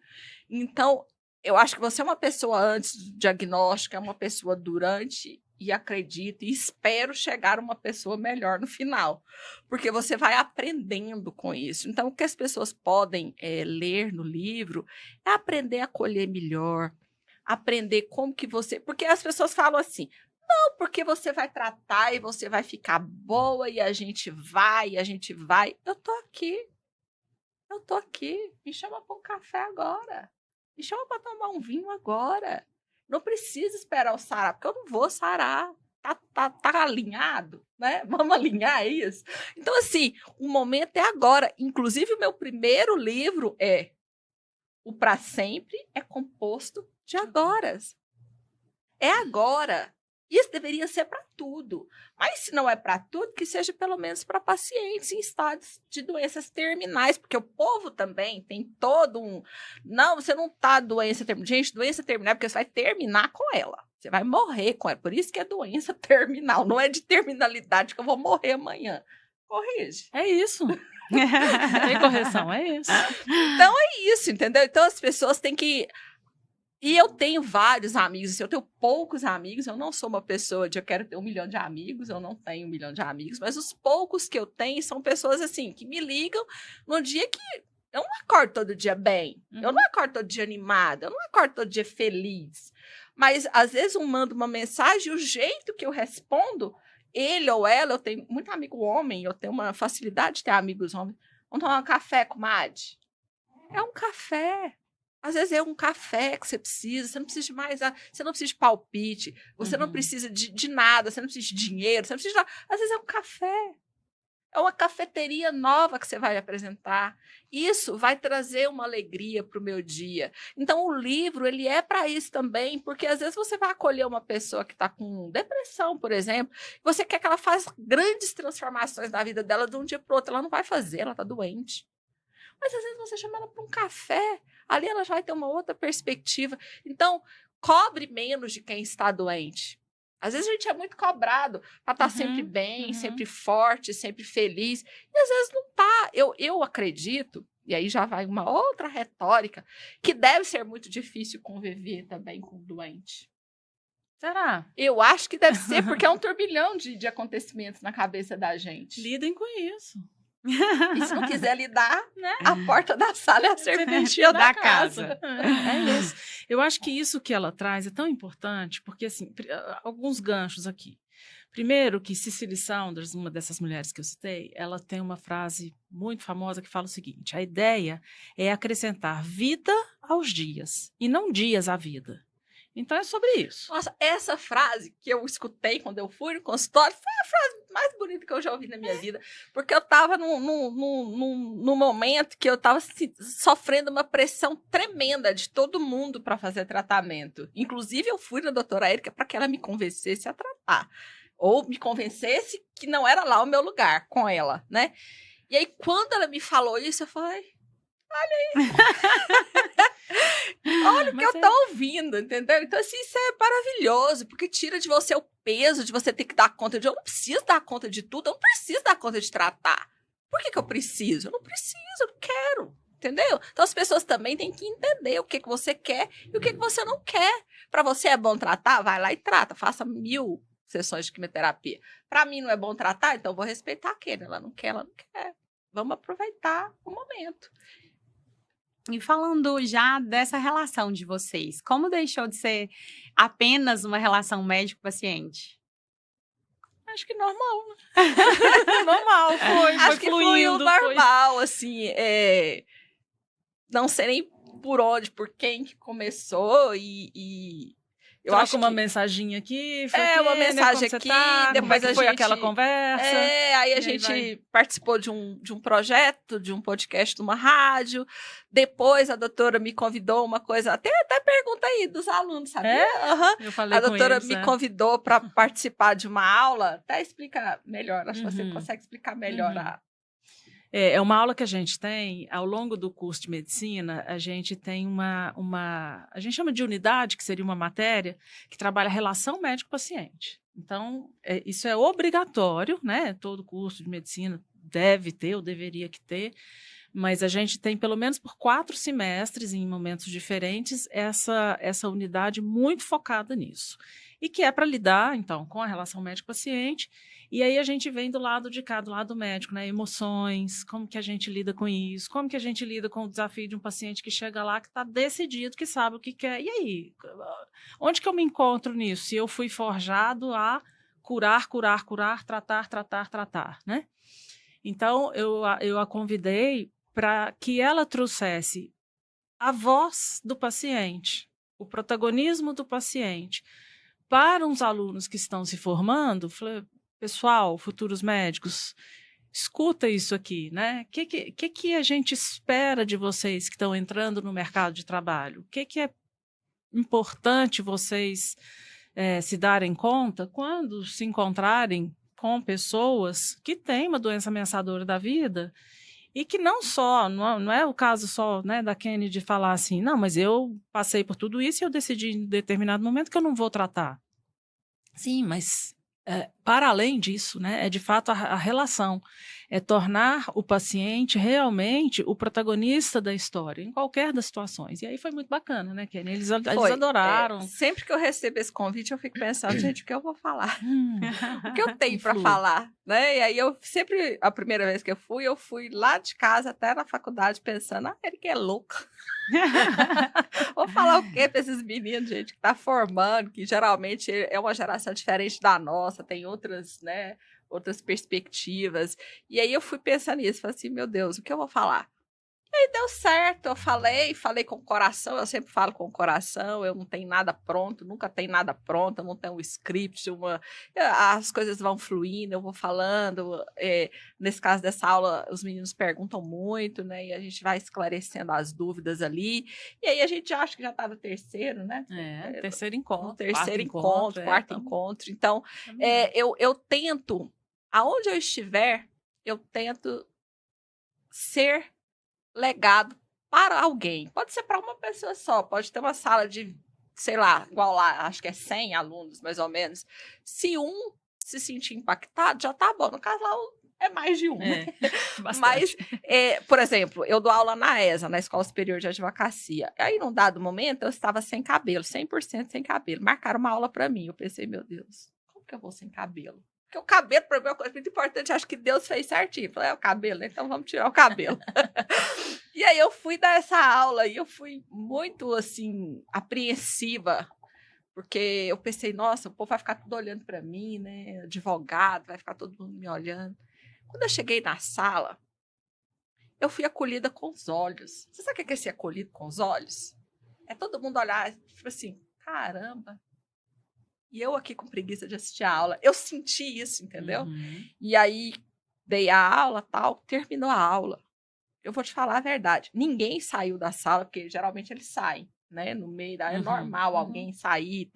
Então, eu acho que você é uma pessoa antes do diagnóstico, é uma pessoa durante, e acredito e espero chegar uma pessoa melhor no final, porque você vai aprendendo com isso. Então, o que as pessoas podem ler no livro é aprender a colher melhor, aprender como que você... Porque as pessoas falam assim, não, porque você vai tratar e você vai ficar boa e a gente vai. Eu tô aqui, me chama para um café agora. Me chama para tomar um vinho agora. Não precisa esperar o sarar, porque eu não vou sarar. Tá alinhado, né? Vamos alinhar isso. Então, assim, o momento é agora. Inclusive, o meu primeiro livro é O Pra Sempre é composto de agoras. É agora. Isso deveria ser para tudo. Mas se não é para tudo, que seja pelo menos para pacientes em estados de doenças terminais, porque o povo também tem todo um... Não, você não está doença terminal. Gente, doença terminal é porque você vai terminar com ela. Você vai morrer com ela. Por isso que é doença terminal. Não é de terminalidade que eu vou morrer amanhã. Corrige.
É isso. Tem correção, é isso.
Então é isso, entendeu? Então as pessoas têm que... E eu tenho vários amigos, assim, eu tenho poucos amigos, eu não sou uma pessoa de eu quero ter 1 milhão de amigos, eu não tenho 1 milhão de amigos, mas os poucos que eu tenho são pessoas assim, que me ligam num dia que eu não acordo todo dia bem, eu não acordo todo dia animada, eu não acordo todo dia feliz, mas às vezes eu mando uma mensagem e o jeito que eu respondo, ele ou ela, eu tenho muito amigo homem, eu tenho uma facilidade de ter amigos homens, vamos tomar um café, comadre? É um café. Às vezes é um café que você não precisa de mais, você não precisa de palpite, você não precisa de nada, você não precisa de dinheiro, você não precisa de nada. Às vezes é um café, é uma cafeteria nova que você vai apresentar. Isso vai trazer uma alegria para o meu dia. Então, o livro, ele é para isso também, porque às vezes você vai acolher uma pessoa que está com depressão, por exemplo, e você quer que ela faça grandes transformações na vida dela de um dia para o outro. Ela não vai fazer, ela está doente. Mas às vezes você chama ela para um café, ali ela já vai ter uma outra perspectiva. Então, cobre menos de quem está doente. Às vezes a gente é muito cobrado para estar sempre bem, sempre forte, sempre feliz. E às vezes não está. Eu acredito, e aí já vai uma outra retórica, que deve ser muito difícil conviver também com o doente.
Será?
Eu acho que deve ser, porque é um turbilhão de acontecimentos na cabeça da gente.
Lidem com isso.
E se não quiser lidar, né, a porta da sala é a serventia da casa.
É isso. Eu acho que isso que ela traz é tão importante, porque, assim, alguns ganchos aqui. Primeiro, que Cicely Saunders, uma dessas mulheres que eu citei, ela tem uma frase muito famosa que fala o seguinte: a ideia é acrescentar vida aos dias, e não dias à vida. Então é sobre isso.
Nossa, essa frase que eu escutei quando eu fui no consultório foi a frase mais bonita que eu já ouvi na minha vida. Porque eu estava num momento que eu estava sofrendo uma pressão tremenda de todo mundo para fazer tratamento. Inclusive, eu fui na doutora Érica para que ela me convencesse a tratar. Ou me convencesse que não era lá o meu lugar com ela, né? E aí, quando ela me falou isso, eu falei... Olha aí. Olha o que eu tô ouvindo, entendeu? Então, assim, isso é maravilhoso, porque tira de você o peso de você ter que dar conta de... Eu não preciso dar conta de tudo, eu não preciso dar conta de tratar. Por que eu preciso? Eu não preciso, eu não quero, entendeu? Então, as pessoas também têm que entender o que você quer e o que você não quer. Para você é bom tratar? Vai lá e trata, faça 1000 sessões de quimioterapia. Para mim não é bom tratar? Então, eu vou respeitar aquele. Ela não quer, ela não quer. Vamos aproveitar o momento.
E falando já dessa relação de vocês, como deixou de ser apenas uma relação médico-paciente?
Acho que normal, né? Normal, foi
Acho que fluiu
fluindo.
normal, assim, não sei nem por onde, por quem que começou eu
Troca
acho
uma
que
mensaginha aqui, foi
uma
Kênia,
mensagem
como você
aqui,
tá? Como é
depois
que
a
foi
gente
aquela conversa?
aí a
E aí
gente
vai.
participou de um projeto, de um podcast de uma rádio. Depois a doutora me convidou uma coisa, até pergunta aí dos alunos, sabia? Aham.
Eu
A
falei com
doutora
eles,
me convidou para participar de uma aula, até explica melhor, acho que você
Uhum.
consegue explicar melhor
Uhum. É uma aula que a gente tem, ao longo do curso de medicina, a gente tem a gente chama de unidade, que seria uma matéria, que trabalha a relação médico-paciente. Então, isso é obrigatório, né? Todo curso de medicina deve ter, ou deveria que ter, mas a gente tem, pelo menos por 4 semestres, em momentos diferentes, essa unidade muito focada nisso. E que é para lidar, então, com a relação médico-paciente. E aí a gente vem do lado de cá, do lado médico, né? Emoções, como que a gente lida com isso, como que a gente lida com o desafio de um paciente que chega lá, que está decidido, que sabe o que quer. E aí, onde que eu me encontro nisso? Se eu fui forjado a curar, tratar, né? Então, eu a convidei para que ela trouxesse a voz do paciente, o protagonismo do paciente, para uns alunos que estão se formando. Falei, pessoal, futuros médicos, escuta isso aqui, né? O que a gente espera de vocês que estão entrando no mercado de trabalho? O que é importante vocês se darem conta quando se encontrarem com pessoas que têm uma doença ameaçadora da vida e que não é o caso só, né, da Kênia de falar assim, não, mas eu passei por tudo isso e eu decidi em determinado momento que eu não vou tratar. Sim, mas para além disso, né, é de fato a relação, é tornar o paciente realmente o protagonista da história, em qualquer das situações. E aí foi muito bacana, né, Kênia? Eles adoraram.
Sempre que eu recebo esse convite, eu fico pensando, gente, o que eu vou falar? O que eu tenho para
Flui.
falar, né? E aí eu sempre, a primeira vez que eu fui lá de casa até na faculdade pensando, ele que é louco. Vou falar o quê para esses meninos, gente, que tá formando, que geralmente é uma geração diferente da nossa, tem outras, né, outras perspectivas. E aí eu fui pensando nisso, falei assim, meu Deus, o que eu vou falar? E aí deu certo, eu falei com o coração, eu sempre falo com o coração, eu não tenho nada pronto, nunca tenho nada pronto, eu não tenho um script, as coisas vão fluindo, eu vou falando. Nesse caso dessa aula, os meninos perguntam muito, né? E a gente vai esclarecendo as dúvidas ali. E aí a gente acha que já está no terceiro, né?
Terceiro encontro.
No terceiro encontro, quarto encontro. Então, eu tento, aonde eu estiver, eu tento ser legado para alguém. Pode ser para uma pessoa só, pode ter uma sala de, sei lá, igual lá, acho que é 100 alunos, mais ou menos. Se um se sentir impactado, já tá bom. No caso lá, é mais de um. Mas, por exemplo, eu dou aula na ESA, na Escola Superior de Advocacia. Aí, num dado momento, eu estava sem cabelo, 100% sem cabelo. Marcaram uma aula para mim. Eu pensei, meu Deus, como que eu vou sem cabelo? Porque o cabelo, para mim, é uma coisa muito importante. Acho que Deus fez certinho. Falei, o cabelo, então vamos tirar o cabelo. E aí eu fui dar essa aula e eu fui muito, assim, apreensiva. Porque eu pensei, nossa, o povo vai ficar tudo olhando para mim, né? Advogado, vai ficar todo mundo me olhando. Quando eu cheguei na sala, eu fui acolhida com os olhos. Você sabe o que é ser acolhido com os olhos? É todo mundo olhar, tipo assim, caramba. E eu aqui com preguiça de assistir a aula. Eu senti isso, entendeu?
Uhum.
E aí, dei a aula, tal, terminou a aula. Eu vou te falar a verdade. Ninguém saiu da sala, porque geralmente eles saem, né? No meio da... É normal alguém sair,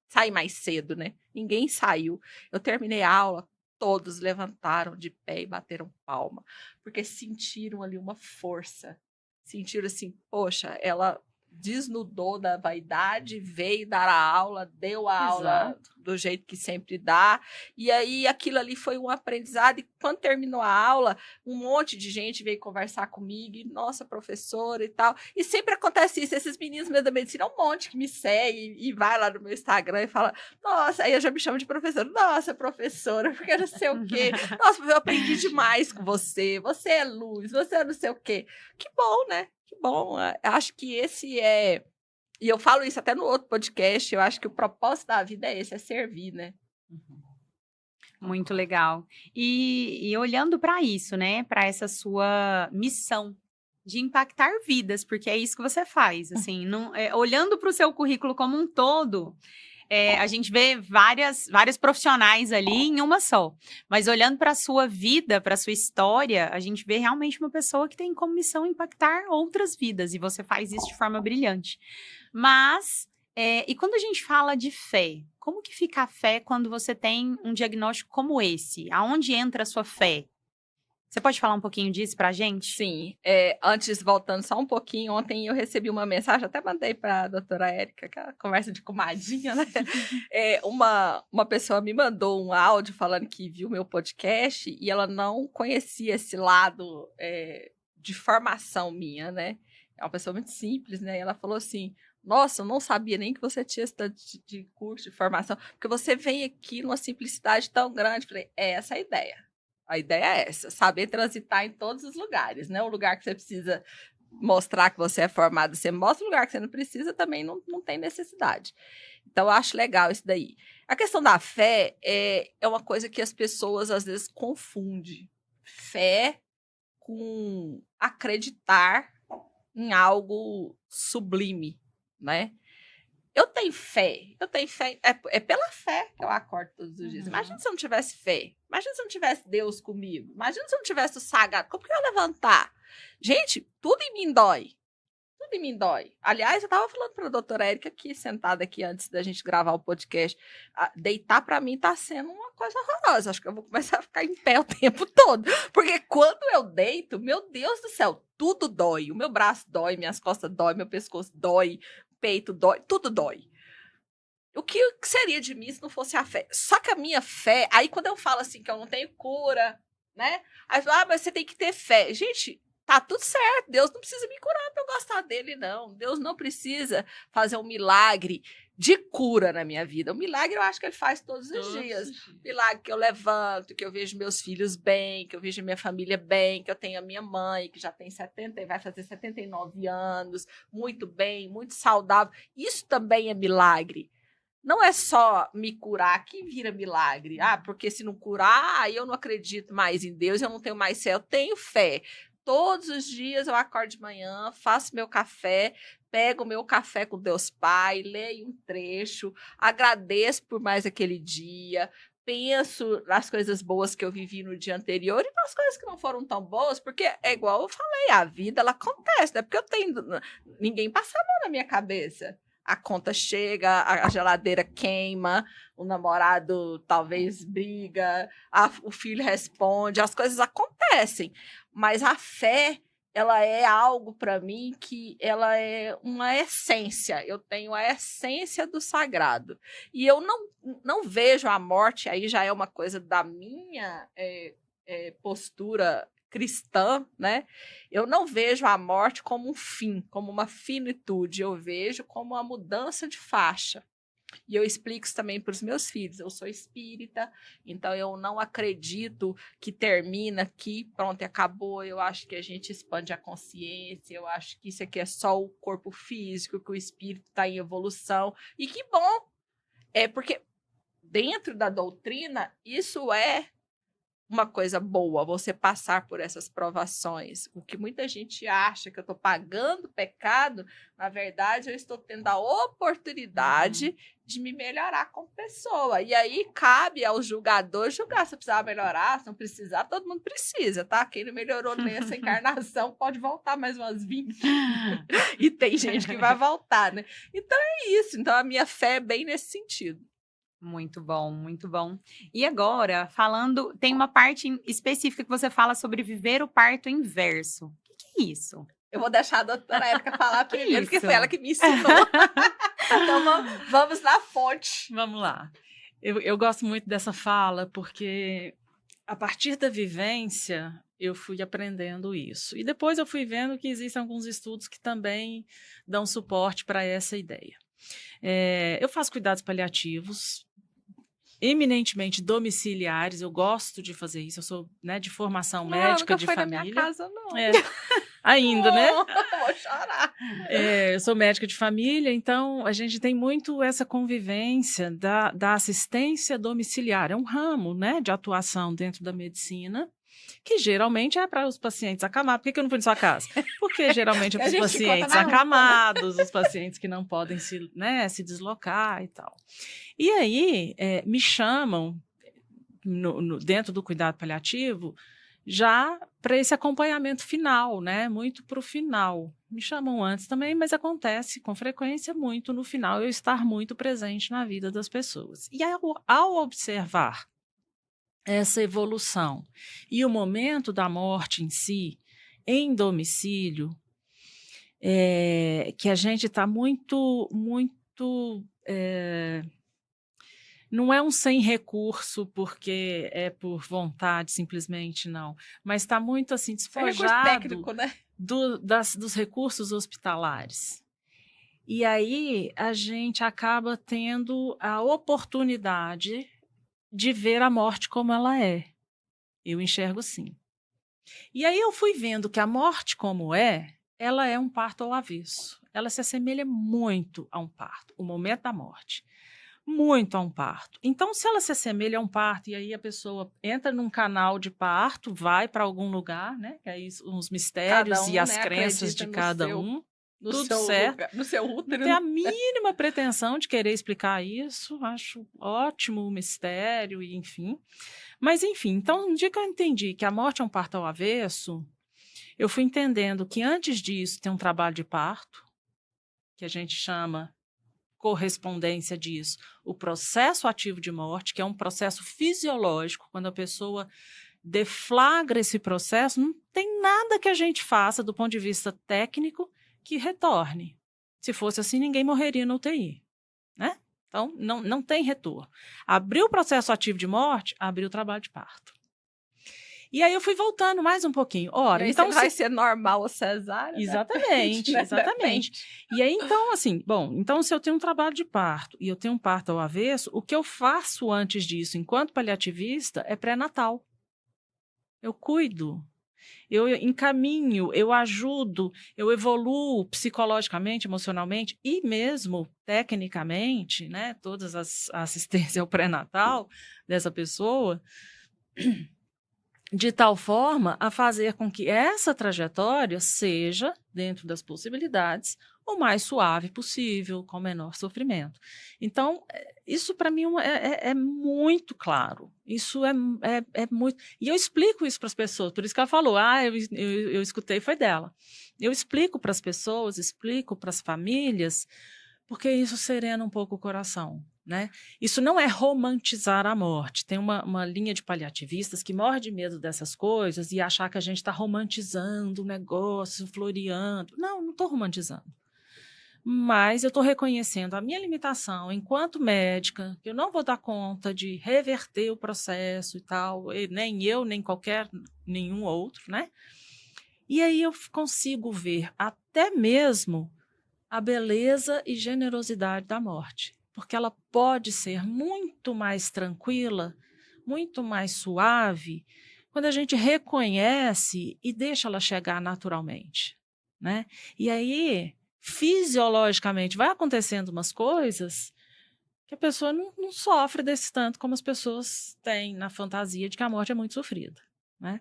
sair mais cedo, né? Ninguém saiu. Eu terminei a aula, todos levantaram de pé e bateram palma, porque sentiram ali uma força. Sentiram assim, poxa, ela desnudou da vaidade, veio dar a aula, deu a aula do jeito que sempre dá, e aí aquilo ali foi um aprendizado, e quando terminou a aula, um monte de gente veio conversar comigo, e, nossa, professora e tal, e sempre acontece isso, esses meninos meus da medicina, um monte que me segue e vai lá no meu Instagram e fala, nossa, aí eu já me chamo de professora, nossa, professora, porque eu não sei o quê, nossa, eu aprendi demais com você é luz, você é não sei o quê, que bom, né? Que bom, acho que esse e eu falo isso até no outro podcast, eu acho que o propósito da vida é esse, é servir, né?
Muito legal. E olhando para isso, né, para essa sua missão de impactar vidas, porque é isso que você faz, assim, não, olhando para o seu currículo como um todo, a gente vê várias profissionais ali em uma só, mas olhando para a sua vida, para a sua história, a gente vê realmente uma pessoa que tem como missão impactar outras vidas, e você faz isso de forma brilhante. Mas, e quando a gente fala de fé, como que fica a fé quando você tem um diagnóstico como esse? Aonde entra a sua fé? Você pode falar um pouquinho disso pra gente?
Sim, antes, voltando só um pouquinho, ontem eu recebi uma mensagem, até mandei para a doutora Érica, aquela conversa de comadinha, né? Uma pessoa me mandou um áudio falando que viu meu podcast e ela não conhecia esse lado de formação minha, né? É uma pessoa muito simples, né? E ela falou assim, nossa, eu não sabia nem que você tinha esse tanto de curso de formação, porque você vem aqui numa simplicidade tão grande. Falei, é essa a ideia. A ideia é essa, saber transitar em todos os lugares, né? O lugar que você precisa mostrar que você é formado, você mostra. O lugar que você não precisa, também não tem necessidade. Então, eu acho legal isso daí. A questão da fé é uma coisa que as pessoas, às vezes, confundem. Fé com acreditar em algo sublime, né? Eu tenho fé, é pela fé que eu acordo todos os dias. Imagina se eu não tivesse fé, imagina se eu não tivesse Deus comigo, imagina se eu não tivesse o sagrado, como que eu ia levantar? Gente, tudo em mim dói, tudo em mim dói. Aliás, eu estava falando para a doutora Érica aqui, sentada aqui antes da gente gravar o podcast, deitar para mim está sendo uma coisa horrorosa, acho que eu vou começar a ficar em pé o tempo todo, porque quando eu deito, meu Deus do céu, tudo dói, o meu braço dói, minhas costas dói, meu pescoço dói, peito dói, tudo dói. O que seria de mim se não fosse a fé? Só que a minha fé, aí quando eu falo assim que eu não tenho cura, né? Aí eu falo, mas você tem que ter fé. Gente, tá tudo certo, Deus não precisa me curar pra eu gostar dele, não. Deus não precisa fazer um milagre de cura na minha vida. O milagre eu acho que ele faz todos os dias. Milagre que eu levanto, que eu vejo meus filhos bem, que eu vejo minha família bem, que eu tenho a minha mãe, que já tem 70, vai fazer 79 anos, muito bem, muito saudável. Isso também é milagre. Não é só me curar que vira milagre. Porque se não curar, aí eu não acredito mais em Deus, eu não tenho mais fé. Eu tenho fé. Todos os dias eu acordo de manhã, faço meu café, pego o meu café com Deus Pai, leio um trecho, agradeço por mais aquele dia, penso nas coisas boas que eu vivi no dia anterior e nas coisas que não foram tão boas, porque é igual eu falei, a vida ela acontece, não é porque ninguém passa a mão na minha cabeça. A conta chega, a geladeira queima, o namorado talvez briga, o filho responde, as coisas acontecem. Mas a fé, ela é algo para mim que ela é uma essência. Eu tenho a essência do sagrado. E eu não vejo a morte, aí já é uma coisa da minha postura cristã, né? Eu não vejo a morte como um fim, como uma finitude. Eu vejo como uma mudança de faixa. E eu explico isso também para os meus filhos. Eu sou espírita, então eu não acredito que termina aqui, pronto, acabou. Eu acho que a gente expande a consciência. Eu acho que isso aqui é só o corpo físico, que o espírito está em evolução. E que bom! Porque dentro da doutrina, isso é uma coisa boa, você passar por essas provações. O que muita gente acha que eu estou pagando pecado, na verdade, eu estou tendo a oportunidade de me melhorar como pessoa. E aí cabe ao julgador julgar se eu precisar melhorar, se não precisar, todo mundo precisa, tá? Quem não melhorou nessa encarnação pode voltar mais umas 20. E tem gente que vai voltar, né? Então é isso. Então a minha fé é bem nesse sentido.
Muito bom, muito bom. E agora, falando, tem uma parte específica que você fala sobre viver o parto inverso. O que é isso?
Eu vou deixar a doutora Érica falar primeiro, porque foi ela que me ensinou. Então, vamos na fonte.
Vamos lá. Eu gosto muito dessa fala, porque a partir da vivência, eu fui aprendendo isso. E depois eu fui vendo que existem alguns estudos que também dão suporte para essa ideia. Eu faço cuidados paliativos, eminentemente domiciliares, eu gosto de fazer isso, eu sou, né, de formação médica, de família.
Na minha casa, não.
ainda, né?
Vou chorar.
Eu sou médica de família, então a gente tem muito essa convivência da assistência domiciliar. É um ramo, né, de atuação dentro da medicina, que geralmente é para os pacientes acamados. Por que eu não fui na sua casa? Porque geralmente é para os pacientes acamados, os pacientes que não podem se deslocar e tal. E aí, me chamam, dentro do cuidado paliativo, já para esse acompanhamento final, né? Muito para o final. Me chamam antes também, mas acontece com frequência muito no final eu estar muito presente na vida das pessoas. E ao observar essa evolução e o momento da morte em si, em domicílio, que a gente está muito não é um sem recurso porque é por vontade simplesmente, não, mas está muito assim despojado
técnico, né?
dos recursos hospitalares. E aí a gente acaba tendo a oportunidade de ver a morte como ela é. Eu enxergo assim. E aí eu fui vendo que a morte como ela é um parto ao avesso. Ela se assemelha muito a um parto, o momento da morte. Muito a um parto. Então, se ela se assemelha a um parto, e aí a pessoa entra num canal de parto, vai para algum lugar, né? Que aí os mistérios e as crenças de cada um, tudo certo.
No seu útero.
Não tem a mínima pretensão de querer explicar isso, acho ótimo o mistério, e enfim. Mas, enfim, então, no dia que eu entendi que a morte é um parto ao avesso, eu fui entendendo que antes disso tem um trabalho de parto, que a gente chama correspondência disso, o processo ativo de morte, que é um processo fisiológico, quando a pessoa deflagra esse processo, não tem nada que a gente faça do ponto de vista técnico que retorne. Se fosse assim, ninguém morreria no UTI, né? Então, não tem retorno. Abriu o processo ativo de morte, abriu o trabalho de parto. E aí eu fui voltando mais um pouquinho. Ora, então
vai ser normal a cesárea?
Exatamente,
né?
exatamente. E aí, então, assim, então se eu tenho um trabalho de parto e eu tenho um parto ao avesso, o que eu faço antes disso, enquanto paliativista, é pré-natal. Eu cuido, eu encaminho, eu ajudo, eu evoluo psicologicamente, emocionalmente e mesmo tecnicamente, né? Todas as assistências ao pré-natal dessa pessoa, de tal forma a fazer com que essa trajetória seja, dentro das possibilidades, o mais suave possível, com o menor sofrimento. Então, isso para mim é muito claro. Isso é muito... E eu explico isso para as pessoas, por isso que ela falou, eu escutei, foi dela. Eu explico para as pessoas, explico para as famílias, porque isso serena um pouco o coração. Né? Isso não é romantizar a morte. Tem uma linha de paliativistas que morre de medo dessas coisas e achar que a gente está romantizando o negócio, floreando. Não estou romantizando. Mas eu estou reconhecendo a minha limitação enquanto médica, que eu não vou dar conta de reverter o processo e tal, nem eu, nem nenhum outro, né? E aí eu consigo ver até mesmo a beleza e generosidade da morte. Porque ela pode ser muito mais tranquila, muito mais suave, quando a gente reconhece e deixa ela chegar naturalmente, né? E aí, fisiologicamente, vai acontecendo umas coisas que a pessoa não sofre desse tanto como as pessoas têm na fantasia de que a morte é muito sofrida, né?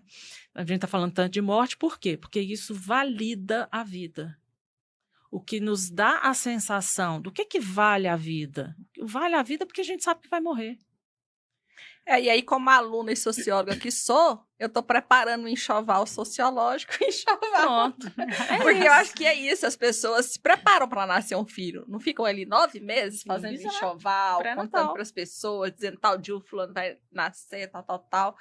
A gente está falando tanto de morte, por quê? Porque isso valida a vida. O que nos dá a sensação do que vale a vida? Vale a vida porque a gente sabe que vai morrer.
E aí, como aluna e socióloga que sou, eu estou preparando um enxoval sociológico e enxoval.
Pronto.
Porque eu acho que é isso, as pessoas se preparam para nascer um filho. Não ficam ali 9 meses fazendo enxoval, contando para as pessoas, dizendo tal dia o fulano vai nascer, tal.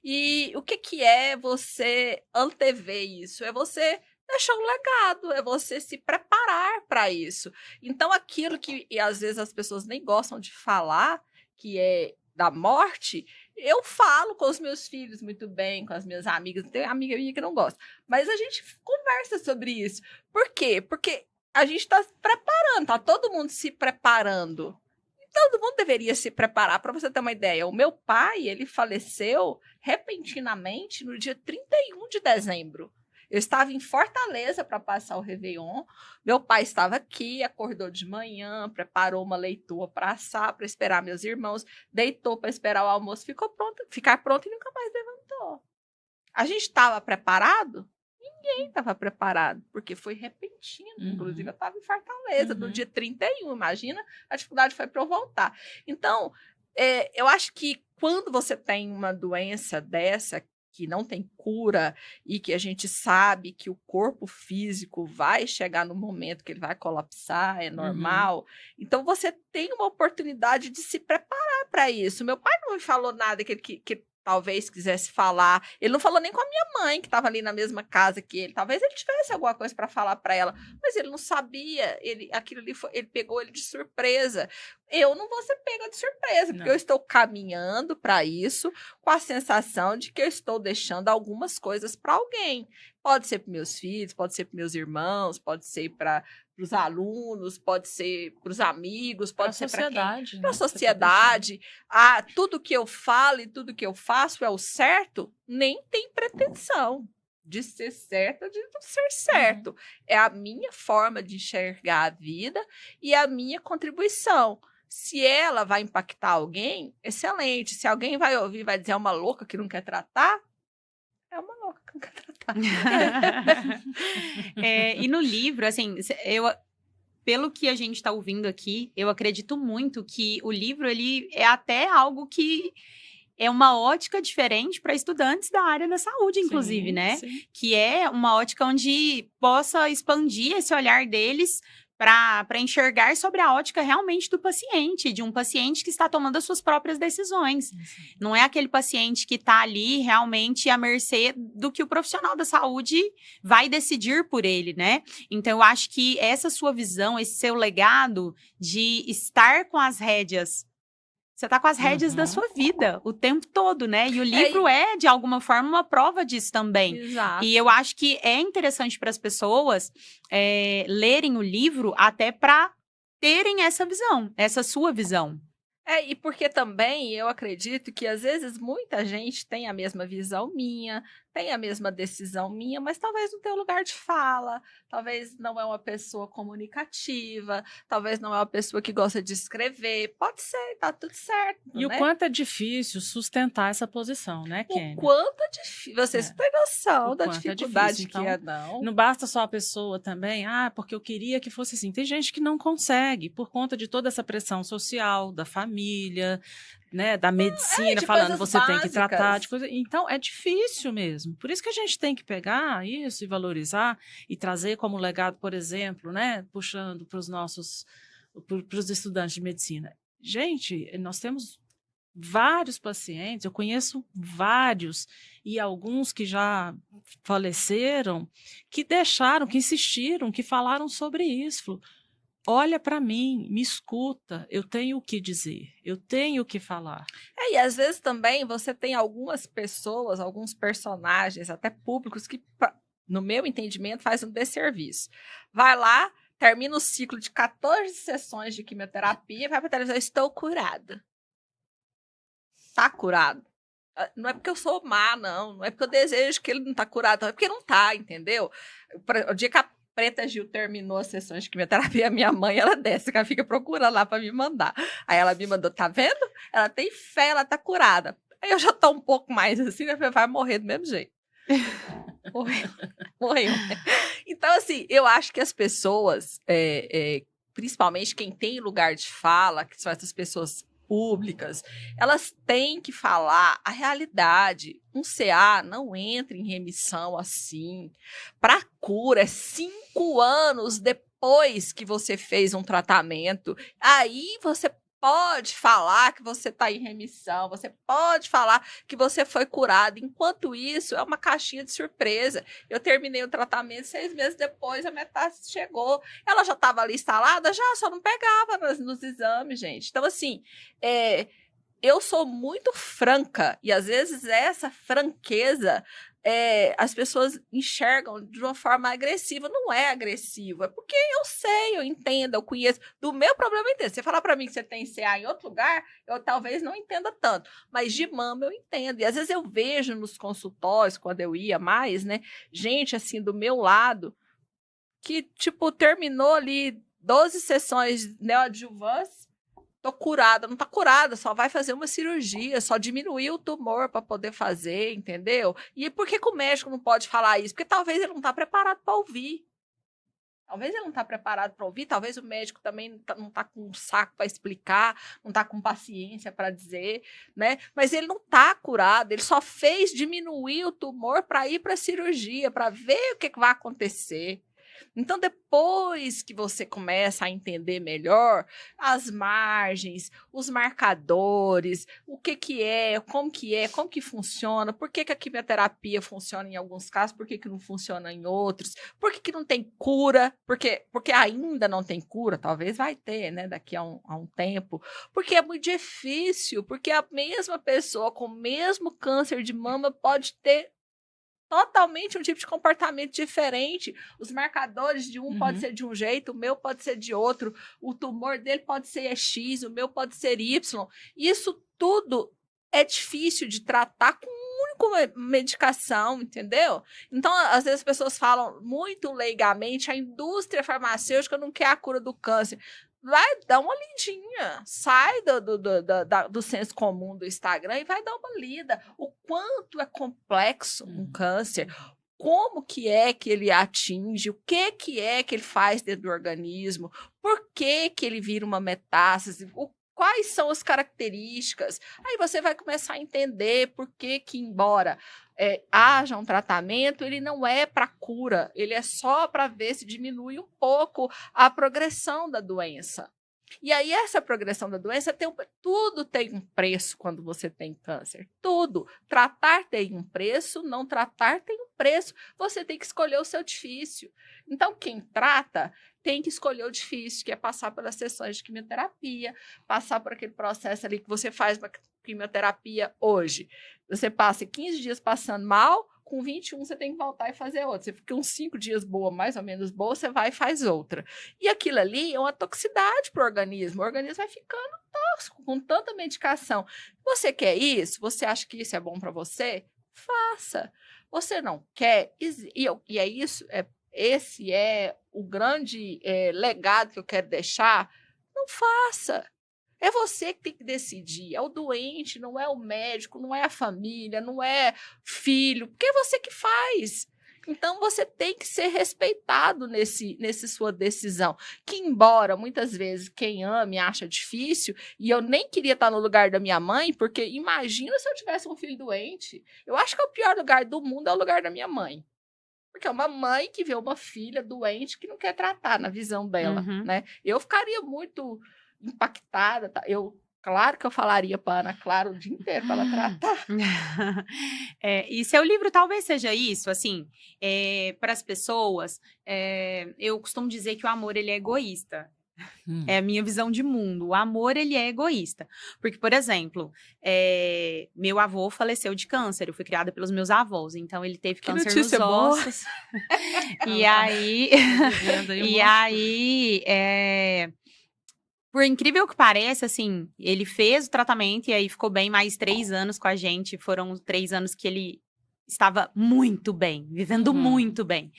E o que é você antever isso? É você deixar um legado, é você se preparar para isso. Então, aquilo que às vezes as pessoas nem gostam de falar, que é da morte, eu falo com os meus filhos muito bem, com as minhas amigas. Tem amiga minha que não gosta, mas a gente conversa sobre isso. Por quê? Porque a gente está se preparando, tá todo mundo se preparando. Todo mundo deveria se preparar. Para você ter uma ideia, o meu pai, ele faleceu repentinamente no dia 31 de dezembro. Eu estava em Fortaleza para passar o Réveillon. Meu pai estava aqui, acordou de manhã, preparou uma leitoa para assar, para esperar meus irmãos, deitou para esperar o almoço, ficar pronto e nunca mais levantou. A gente estava preparado? Ninguém estava preparado, porque foi repentino. Inclusive, eu estava em Fortaleza no dia 31. Imagina, a dificuldade foi para eu voltar. Então, eu acho que quando você tem uma doença dessa, que não tem cura e que a gente sabe que o corpo físico vai chegar no momento que ele vai colapsar, é normal. Então, você tem uma oportunidade de se preparar para isso. Meu pai não me falou nada que talvez quisesse falar. Ele não falou nem com a minha mãe, que estava ali na mesma casa que ele. Talvez ele tivesse alguma coisa para falar para ela, mas ele não sabia. Aquilo ali ele pegou ele de surpresa. Eu não vou ser pega de surpresa, porque eu estou caminhando para isso com a sensação de que eu estou deixando algumas coisas para alguém. Pode ser para meus filhos, pode ser para meus irmãos, pode ser para os alunos, pode ser para os amigos, pode ser para quem? Para a sociedade. Tudo que eu falo e tudo que eu faço é o certo, nem tem pretensão de ser certo ou de não ser certo. É a minha forma de enxergar a vida e a minha contribuição. Se ela vai impactar alguém, excelente. Se alguém vai ouvir e vai dizer é uma louca que não quer tratar, é uma louca que não quer tratar.
E no livro, assim, pelo que a gente está ouvindo aqui, eu acredito muito que o livro ele é até algo que é uma ótica diferente para estudantes da área da saúde, inclusive, né? Sim. Que é uma ótica onde possa expandir esse olhar deles para enxergar sobre a ótica realmente do paciente, de um paciente que está tomando as suas próprias decisões. Sim. Não é aquele paciente que está ali realmente à mercê do que o profissional da saúde vai decidir por ele, né? Então, eu acho que essa sua visão, esse seu legado de estar com as rédeas, você está com as rédeas da sua vida o tempo todo, né? E o livro de alguma forma, uma prova disso também.
Exato.
E eu acho que é interessante para as pessoas lerem o livro até para terem essa visão, essa sua visão.
E porque também eu acredito que às vezes muita gente tem a mesma visão minha, tem a mesma decisão minha, mas talvez não tenha lugar de fala, talvez não é uma pessoa comunicativa, talvez não é uma pessoa que gosta de escrever. Pode ser, tá tudo certo.
E
né?
O quanto é difícil sustentar essa posição, né, Kênia?
O quanto é difícil. Vocês têm noção da dificuldade que é, não?
Não basta só a pessoa também, porque eu queria que fosse assim. Tem gente que não consegue, por conta de toda essa pressão social, da família, né, da medicina, falando você
básicas.
Tem que tratar de coisa. Então, é difícil mesmo. Por isso que a gente tem que pegar isso e valorizar e trazer como legado, por exemplo, né, puxando para os estudantes de medicina. Gente, nós temos vários pacientes, eu conheço vários, e alguns que já faleceram, que deixaram, que insistiram, que falaram sobre isso. Olha para mim, me escuta, eu tenho o que dizer, eu tenho o que falar.
E às vezes também você tem algumas pessoas, alguns personagens, até públicos, que, no meu entendimento, fazem um desserviço. Vai lá, termina o ciclo de 14 sessões de quimioterapia, vai para a televisão, estou curada. Tá curado. Não é porque eu sou má, não é porque eu desejo que ele não tá curado, não é porque não tá, entendeu? O dia que a Preta Gil terminou as sessões de quimioterapia, minha mãe, ela desce, que ela fica procurando lá para me mandar. Aí ela me mandou, tá vendo? Ela tem fé, ela tá curada. Aí eu já tô um pouco mais assim, né? Vai morrer do mesmo jeito. Morreu. Então, assim, eu acho que as pessoas, principalmente quem tem lugar de fala, que são essas pessoas públicas, elas têm que falar a realidade. Um CA não entra em remissão assim. Para cura, é 5 anos depois que você fez um tratamento. Aí você pode falar que você está em remissão, você pode falar que você foi curado. Enquanto isso, é uma caixinha de surpresa. Eu terminei o tratamento 6 meses depois, a metástase chegou. Ela já estava ali instalada? Já, só não pegava nos exames, gente. Então, assim, eu sou muito franca e, às vezes, essa franqueza as pessoas enxergam de uma forma agressiva. Não é agressivo, é porque eu sei, eu entendo, eu conheço. Do meu problema eu entendo. Se você falar para mim que você tem CA em outro lugar, eu talvez não entenda tanto. Mas de mama eu entendo. E às vezes eu vejo nos consultórios, quando eu ia mais, né? Gente, assim, do meu lado, que, tipo, terminou ali 12 sessões de neoadjuvância, tô curada, não tá curada, só vai fazer uma cirurgia, só diminuiu o tumor para poder fazer, entendeu? E por que que o médico não pode falar isso? Porque talvez ele não tá preparado para ouvir. Talvez ele não tá preparado para ouvir, talvez o médico também não tá com um saco para explicar, não tá com paciência para dizer, né? Mas ele não tá curado, ele só fez diminuir o tumor para ir para a cirurgia, para ver o que vai acontecer. Então, depois que você começa a entender melhor as margens, os marcadores, o que é, como que funciona, por que a quimioterapia funciona em alguns casos, por que não funciona em outros, por que não tem cura, porque ainda não tem cura, talvez vai ter, né, daqui a um tempo, porque é muito difícil, porque a mesma pessoa com o mesmo câncer de mama pode ter totalmente um tipo de comportamento diferente. Os marcadores de um pode ser de um jeito, o meu pode ser de outro, o tumor dele pode ser X, o meu pode ser Y. Isso tudo é difícil de tratar com uma única medicação, entendeu? Então, às vezes as pessoas falam muito leigamente, a indústria farmacêutica não quer a cura do câncer. Vai dar uma lidinha, sai do senso comum do Instagram e vai dar uma lida. O quanto é complexo um câncer, como que é que ele atinge, o que é que ele faz dentro do organismo, por que ele vira uma metástase, quais são as características. Aí você vai começar a entender por que embora haja um tratamento, ele não é para cura, ele é só para ver se diminui um pouco a progressão da doença. E aí essa progressão da doença tudo tem um preço quando você tem câncer, tudo. Tratar tem um preço, não tratar tem um preço. Você tem que escolher o seu difícil. Então quem trata tem que escolher o difícil, que é passar pelas sessões de quimioterapia, passar por aquele processo ali que você faz uma quimioterapia hoje. Você passa 15 dias passando mal, com 21 você tem que voltar e fazer outra. Você fica uns 5 dias boa, mais ou menos boa, você vai e faz outra. E aquilo ali é uma toxicidade para o organismo vai ficando tóxico com tanta medicação. Você quer isso? Você acha que isso é bom para você? Faça. Você não quer? E é isso, esse é o grande legado que eu quero deixar. Não faça. É você que tem que decidir. É o doente, não é o médico, não é a família, não é filho, porque é você que faz. Então, você tem que ser respeitado nesse sua decisão. Que, embora muitas vezes quem ama e acha difícil, e eu nem queria estar no lugar da minha mãe, porque imagina se eu tivesse um filho doente. Eu acho que o pior lugar do mundo é o lugar da minha mãe. Porque é uma mãe que vê uma filha doente que não quer tratar na visão dela, né? Eu ficaria muito impactada. Tá? Claro que eu falaria para Ana Clara o dia inteiro para ela tratar.
E seu livro talvez seja isso, assim, para as pessoas, eu costumo dizer que o amor, ele é egoísta. É a minha visão de mundo. O amor, ele é egoísta. Porque, por exemplo, meu avô faleceu de câncer. Eu fui criada pelos meus avós. Então, ele teve câncer nos ossos. E aí... por incrível que pareça, assim, ele fez o tratamento e aí ficou bem mais 3 anos com a gente. Foram 3 anos que ele estava muito bem, vivendo muito bem.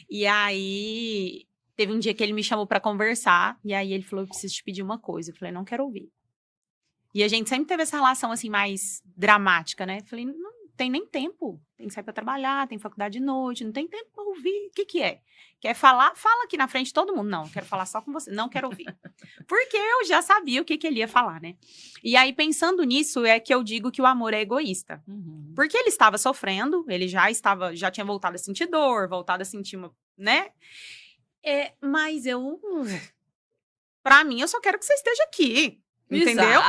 E aí... Teve um dia que ele me chamou pra conversar, e aí ele falou, eu preciso te pedir uma coisa. Eu falei, não quero ouvir. E a gente sempre teve essa relação, assim, mais dramática, né? Eu falei, não tem nem tempo. Tem que sair pra trabalhar, tem faculdade de noite, não tem tempo pra ouvir. O que é? Quer falar? Fala aqui na frente de todo mundo. Não, quero falar só com você. Não quero ouvir. Porque eu já sabia o que ele ia falar, né? E aí, pensando nisso, é que eu digo que o amor é egoísta. Porque ele estava sofrendo, ele já tinha voltado a sentir dor, voltado a sentir uma, né? Mas pra mim, eu só quero que você esteja aqui. Entendeu?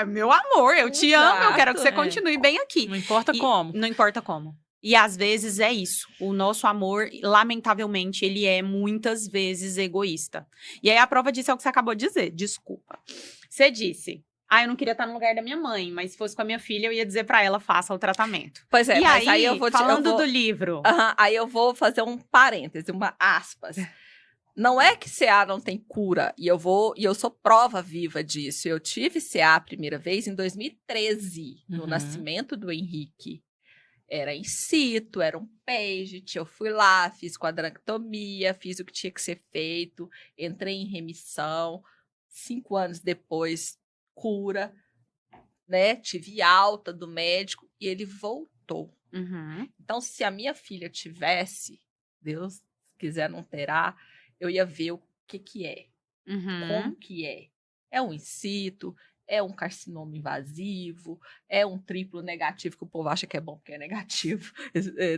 Meu amor, eu te amo, eu quero que você continue bem aqui.
Não importa como.
Não importa como. E às vezes é isso. O nosso amor, lamentavelmente, ele é muitas vezes egoísta. E aí a prova disso é o que você acabou de dizer. Desculpa. Você disse, eu não queria estar no lugar da minha mãe, mas se fosse com a minha filha, eu ia dizer pra ela, faça o tratamento.
Pois é,
E
mas aí eu vou
falando do livro.
Aí eu vou fazer um parêntese, uma aspas. Não é que CA não tem cura, e eu sou prova viva disso. Eu tive CA a primeira vez em 2013, no nascimento do Henrique. Era in situ, era um PAGE, eu fui lá, fiz quadranctomia, fiz o que tinha que ser feito, entrei em remissão, 5 anos depois, cura, né? Tive alta do médico e ele voltou. Então, se a minha filha tivesse, Deus quiser não terá, eu ia ver o que é, como que é. É um in situ, é um carcinoma invasivo, é um triplo negativo, que o povo acha que é bom porque é negativo.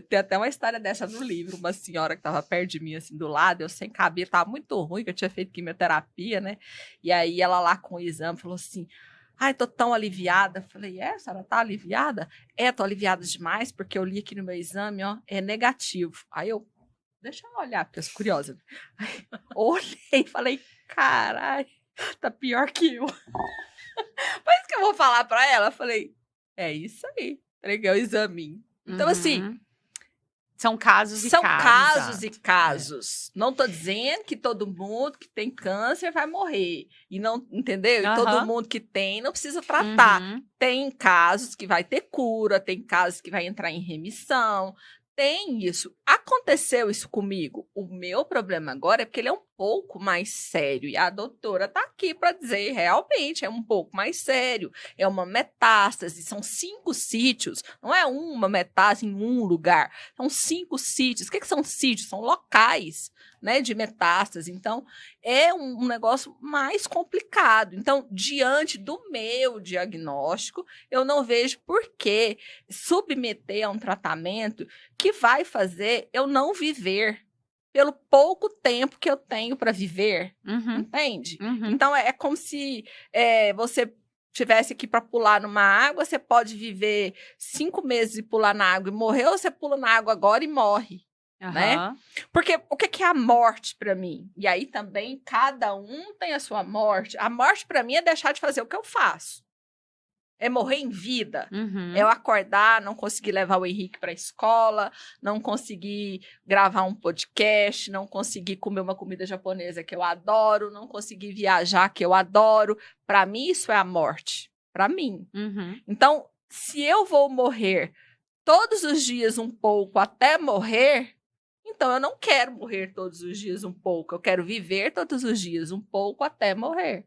Tem até uma história dessa no livro, uma senhora que estava perto de mim, assim, do lado, eu sem cabelo, estava muito ruim, que eu tinha feito quimioterapia, né? E aí ela lá com o exame falou assim, ai, tô tão aliviada. Falei, a senhora tá aliviada? Tô aliviada demais, porque eu li aqui no meu exame, ó, é negativo. Aí eu, deixa eu olhar, porque eu sou curiosa. Aí, olhei e falei, caralho, tá pior que eu. Mas que eu vou falar pra ela? Eu falei, é isso aí. Entreguei o examinho. Então, assim,
são casos e
são
casos.
casos e casos. Não tô dizendo que todo mundo que tem câncer vai morrer. E não, entendeu? E todo mundo que tem não precisa tratar. Tem casos que vai ter cura, tem casos que vai entrar em remissão. Tem isso. Aconteceu isso comigo. O meu problema agora é porque ele é um pouco mais sério. E a doutora tá aqui para dizer, realmente, é um pouco mais sério. É uma metástase. São 5 sítios. Não é uma metástase em um lugar. São 5 sítios. O que são sítios? São locais, né, de metástase. Então, é um negócio mais complicado. Então, diante do meu diagnóstico, eu não vejo por que submeter a um tratamento que vai fazer eu não viver pelo pouco tempo que eu tenho para viver, entende? Então, é como se você tivesse aqui para pular numa água, você pode viver 5 meses e pular na água e morrer, ou você pula na água agora e morre, né? Porque o que é a morte para mim? E aí também cada um tem a sua morte. A morte para mim é deixar de fazer o que eu faço. É morrer em vida. É eu acordar, não conseguir levar o Henrique para a escola, não conseguir gravar um podcast, não conseguir comer uma comida japonesa que eu adoro, não conseguir viajar que eu adoro. Para mim, isso é a morte. Para mim. Então, se eu vou morrer todos os dias um pouco até morrer, então eu não quero morrer todos os dias um pouco. Eu quero viver todos os dias um pouco até morrer.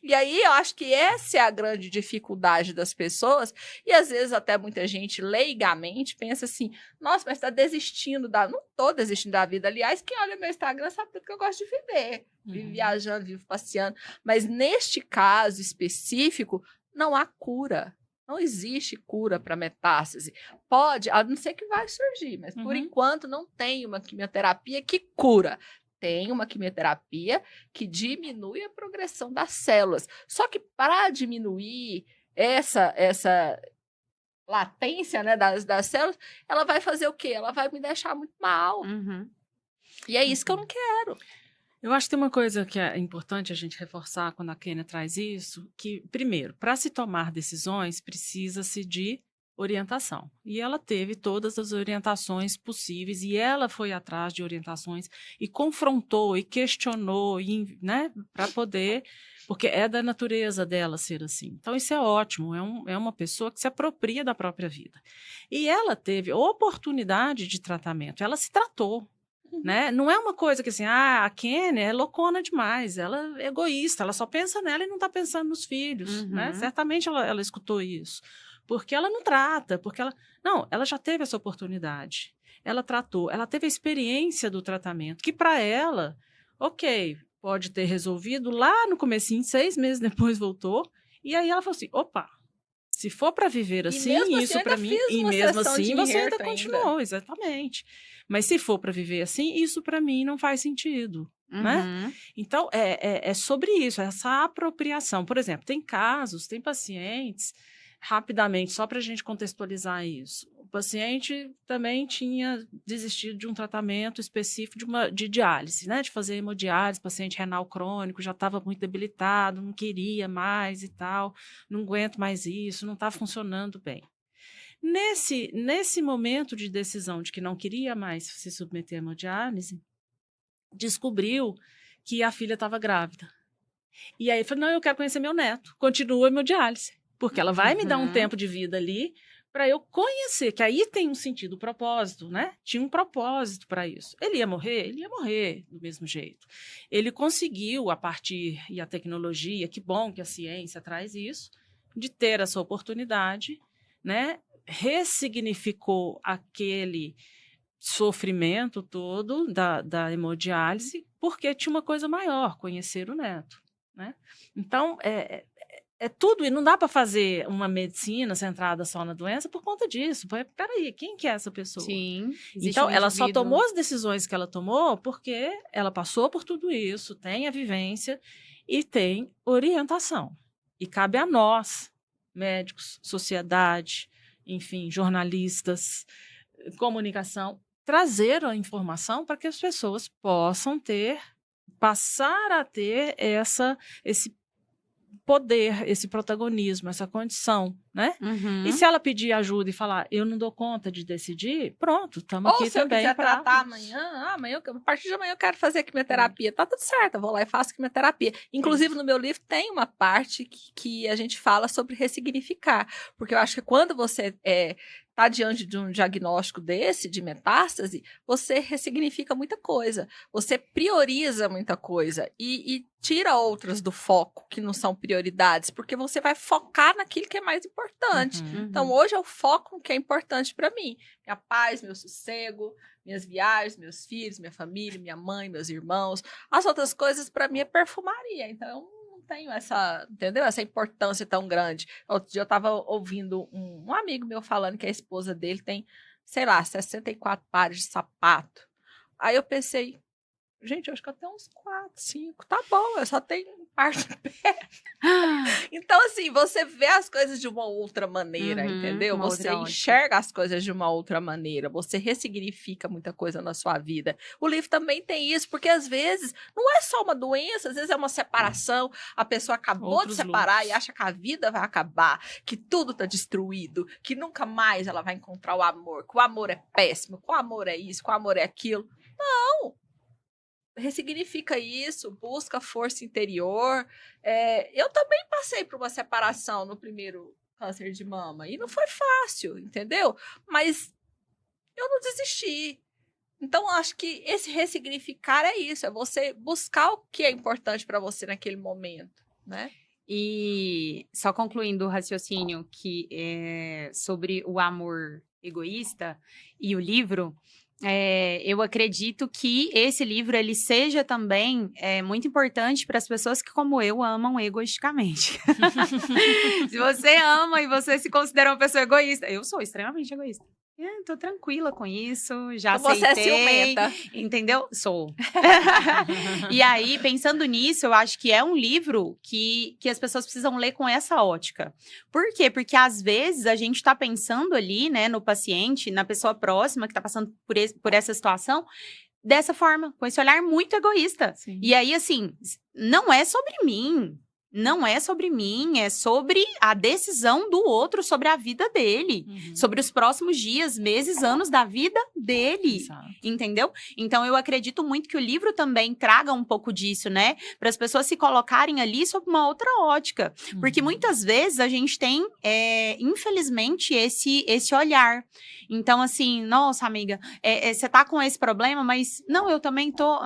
E aí eu acho que essa é a grande dificuldade das pessoas, e às vezes até muita gente leigamente pensa assim, nossa, mas está desistindo da... Não estou desistindo da vida. Aliás, quem olha meu Instagram sabe tudo que eu gosto de viver. Vivo viajando, vivo passeando. Mas neste caso específico, não há cura. Não existe cura para metástase. Pode, a não ser que vai surgir, mas por enquanto não tem uma quimioterapia que cura. Tem uma quimioterapia que diminui a progressão das células. Só que para diminuir essa latência, né, das células, ela vai fazer o quê? Ela vai me deixar muito mal. E é isso que eu não quero.
Eu acho que tem uma coisa que é importante a gente reforçar quando a Kênia traz isso, que, primeiro, para se tomar decisões, precisa-se de orientação. E ela teve todas as orientações possíveis e ela foi atrás de orientações e confrontou e questionou, né, para poder, porque é da natureza dela ser assim. Então isso é ótimo, é uma pessoa que se apropria da própria vida. E ela teve oportunidade de tratamento, ela se tratou. Né? Não é uma coisa que assim, a Kênia é loucona demais, ela é egoísta, ela só pensa nela e não está pensando nos filhos, né? Certamente ela escutou isso, porque ela não trata, ela já teve essa oportunidade, ela tratou, ela teve a experiência do tratamento, que para ela, ok, pode ter resolvido lá no comecinho, 6 meses depois voltou, e aí ela falou assim, opa, se for para viver assim, isso para mim, e mesmo assim você ainda continuou, exatamente. Mas se for para viver assim, isso para mim não faz sentido, né? Então, é sobre isso, essa apropriação. Por exemplo, tem casos, tem pacientes, rapidamente, só para a gente contextualizar isso. O paciente também tinha desistido de um tratamento específico de diálise, né? De fazer hemodiálise, paciente renal crônico, já estava muito debilitado, não queria mais e tal, não aguento mais isso, não está funcionando bem. Nesse momento de decisão de que não queria mais se submeter à hemodiálise, descobriu que a filha estava grávida. E aí falou, não, eu quero conhecer meu neto, continua a hemodiálise, porque ela vai me dar um tempo de vida ali para eu conhecer, que aí tem um sentido, o propósito, né? Tinha um propósito para isso. Ele ia morrer do mesmo jeito. Ele conseguiu, a partir, e a tecnologia, que bom que a ciência traz isso, de ter essa oportunidade, né? Ressignificou aquele sofrimento todo da hemodiálise, porque tinha uma coisa maior, conhecer o neto, né? Então, é tudo, e não dá para fazer uma medicina centrada só na doença por conta disso. Peraí, quem que é essa pessoa?
Sim.
Então, ela só tomou as decisões que ela tomou porque ela passou por tudo isso, tem a vivência e tem orientação. E cabe a nós, médicos, sociedade, enfim, jornalistas, comunicação, trazer a informação para que as pessoas possam passar a ter esse poder, esse protagonismo, essa condição, né? E se ela pedir ajuda e falar, eu não dou conta de decidir, pronto, estamos aqui também.
Ou se eu quiser tratar amanhã, a partir de amanhã eu quero fazer quimioterapia. Tá tudo certo, eu vou lá e faço quimioterapia. Inclusive, no meu livro tem uma parte que a gente fala sobre ressignificar. Porque eu acho que quando você está diante de um diagnóstico desse, de metástase, você ressignifica muita coisa. Você prioriza muita coisa e tira outras do foco, que não são prioridades, porque você vai focar naquilo que é mais importante. Então, hoje eu foco no que é importante para mim. Minha paz, meu sossego, minhas viagens, meus filhos, minha família, minha mãe, meus irmãos. As outras coisas, para mim, é perfumaria. Então, eu não tenho essa importância tão grande. Outro dia eu estava ouvindo um amigo meu falando que a esposa dele tem, sei lá, 64 pares de sapato. Aí eu pensei, gente, eu acho que até uns 4, 5. Tá bom, eu só tenho um par de pé. Então, assim, você vê as coisas de uma outra maneira, entendeu? Você enxerga as coisas de uma outra maneira. Você ressignifica muita coisa na sua vida. O livro também tem isso, porque às vezes não é só uma doença, às vezes é uma separação. A pessoa acabou de separar e acha que a vida vai acabar, que tudo tá destruído, que nunca mais ela vai encontrar o amor, que o amor é péssimo, que o amor é isso, que o amor é aquilo. Não! Ressignifica isso, busca força interior. Eu também passei por uma separação no primeiro câncer de mama e não foi fácil, entendeu? Mas eu não desisti. Então, acho que esse ressignificar é isso, é você buscar o que é importante para você naquele momento, né?
E só concluindo o raciocínio que sobre o amor egoísta e o livro, eu acredito que esse livro ele seja também muito importante para as pessoas que, como eu, amam egoisticamente. Se você ama e você se considera uma pessoa egoísta, eu sou extremamente egoísta. Tô tranquila com isso, já aceitei.
Você é ciumenta.
Entendeu? Sou. E aí, pensando nisso, eu acho que é um livro que as pessoas precisam ler com essa ótica. Por quê? Porque às vezes a gente tá pensando ali, né, no paciente, na pessoa próxima que tá passando por essa situação, dessa forma, com esse olhar muito egoísta. Sim. E aí, assim, não é sobre mim. Não é sobre mim, é sobre a decisão do outro, sobre a vida dele, sobre os próximos dias, meses, anos da vida dele, exato. Entendeu? Então, eu acredito muito que o livro também traga um pouco disso, né? Para as pessoas se colocarem ali sob uma outra ótica. Porque muitas vezes a gente tem, infelizmente, esse olhar. Então, assim, nossa, amiga, você tá com esse problema, mas não, eu também tô...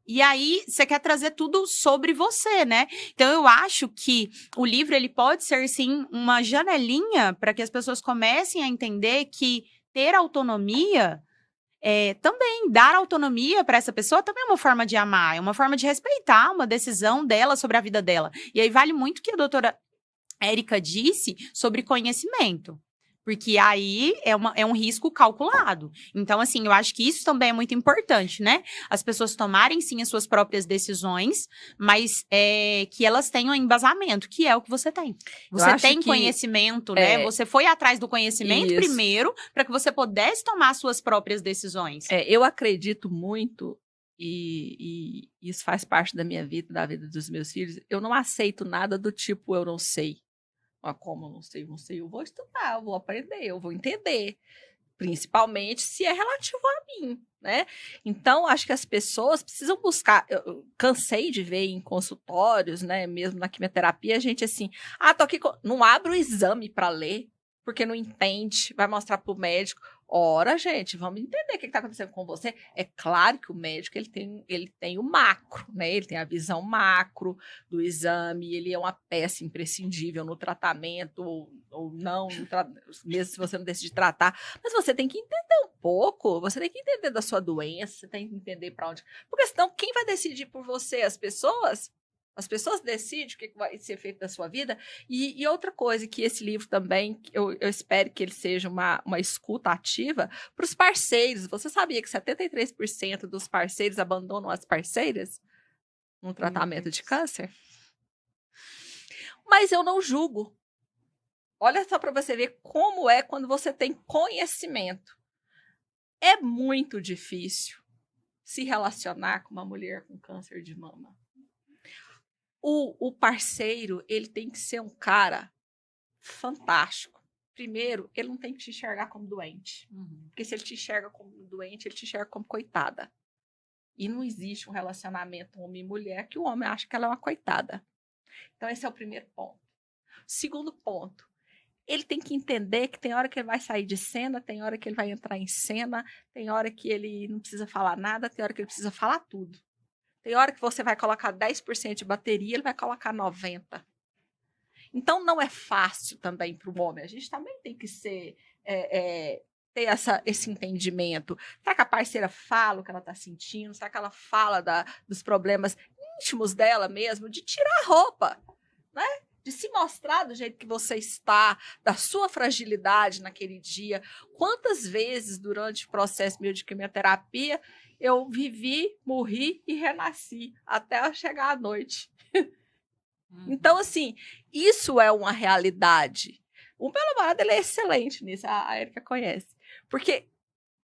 E aí, você quer trazer tudo sobre você, né? Então, eu acho que o livro, ele pode ser, sim, uma janelinha para que as pessoas comecem a entender que ter autonomia, também dar autonomia para essa pessoa também é uma forma de amar, é uma forma de respeitar uma decisão dela sobre a vida dela. E aí, vale muito o que a doutora Érica disse sobre conhecimento. Porque aí é um risco calculado. Então, assim, eu acho que isso também é muito importante, né? As pessoas tomarem, sim, as suas próprias decisões, mas que elas tenham embasamento, que é o que você tem. Você tem conhecimento, né? Você foi atrás do conhecimento primeiro, para que você pudesse tomar as suas próprias decisões.
Eu acredito muito, e isso faz parte da minha vida, da vida dos meus filhos. Eu não aceito nada do tipo, eu não sei. Como eu não sei, eu vou estudar, eu vou aprender, eu vou entender. Principalmente se é relativo a mim, né? Então, acho que as pessoas precisam buscar. Eu cansei de ver em consultórios, né? Mesmo na quimioterapia, a gente assim, tô aqui, não abre o exame para ler, porque não entende, vai mostrar para o médico. Ora, gente, vamos entender o que está acontecendo com você. É claro que o médico ele tem o macro, né? Ele tem a visão macro do exame, ele é uma peça imprescindível no tratamento, ou não, mesmo se você não decidir tratar. Mas você tem que entender um pouco, você tem que entender da sua doença, você tem que entender para onde. Porque senão, quem vai decidir por você? As pessoas? As pessoas decidem o que vai ser feito da sua vida. E outra coisa, que esse livro também, eu espero que ele seja uma escuta ativa para os parceiros. Você sabia que 73% dos parceiros abandonam as parceiras no tratamento de câncer? Mas eu não julgo. Olha só para você ver como é quando você tem conhecimento. É muito difícil se relacionar com uma mulher com câncer de mama. O parceiro, ele tem que ser um cara fantástico. Primeiro, ele não tem que te enxergar como doente. Porque se ele te enxerga como doente, ele te enxerga como coitada. E não existe um relacionamento homem e mulher que o homem acha que ela é uma coitada. Então, esse é o primeiro ponto. Segundo ponto, ele tem que entender que tem hora que ele vai sair de cena, tem hora que ele vai entrar em cena, tem hora que ele não precisa falar nada, tem hora que ele precisa falar tudo. Tem hora que você vai colocar 10% de bateria, ele vai colocar 90%. Então, não é fácil também para o homem. A gente também tem que ter esse entendimento. Será que a parceira fala o que ela está sentindo? Será que ela fala dos problemas íntimos dela mesmo? De tirar a roupa, né? De se mostrar do jeito que você está, da sua fragilidade naquele dia. Quantas vezes, durante o processo meu de quimioterapia, eu vivi, morri e renasci até eu chegar à noite. Então, assim, isso é uma realidade. O meu namorado, ele é excelente nisso, a Erika conhece. Porque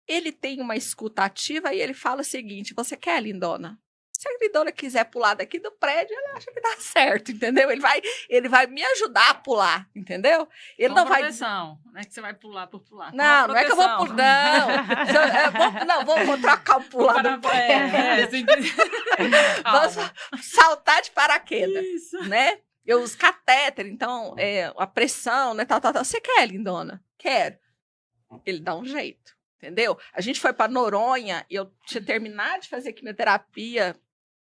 ele tem uma escuta ativa e ele fala o seguinte: você quer, lindona? Se a lindona quiser pular daqui do prédio, ele acha que dá certo, entendeu? Ele vai me ajudar a pular, entendeu? Ele não vai dizer...
Não é que você vai pular por pular.
Não é que eu vou pular, não. Vou trocar o pular do pé. Vamos saltar de paraquedas, isso, né? Eu uso catéter, então, a pressão, né, tal. Você quer, lindona? Quero. Ele dá um jeito, entendeu? A gente foi para Noronha, e eu tinha terminado de fazer quimioterapia,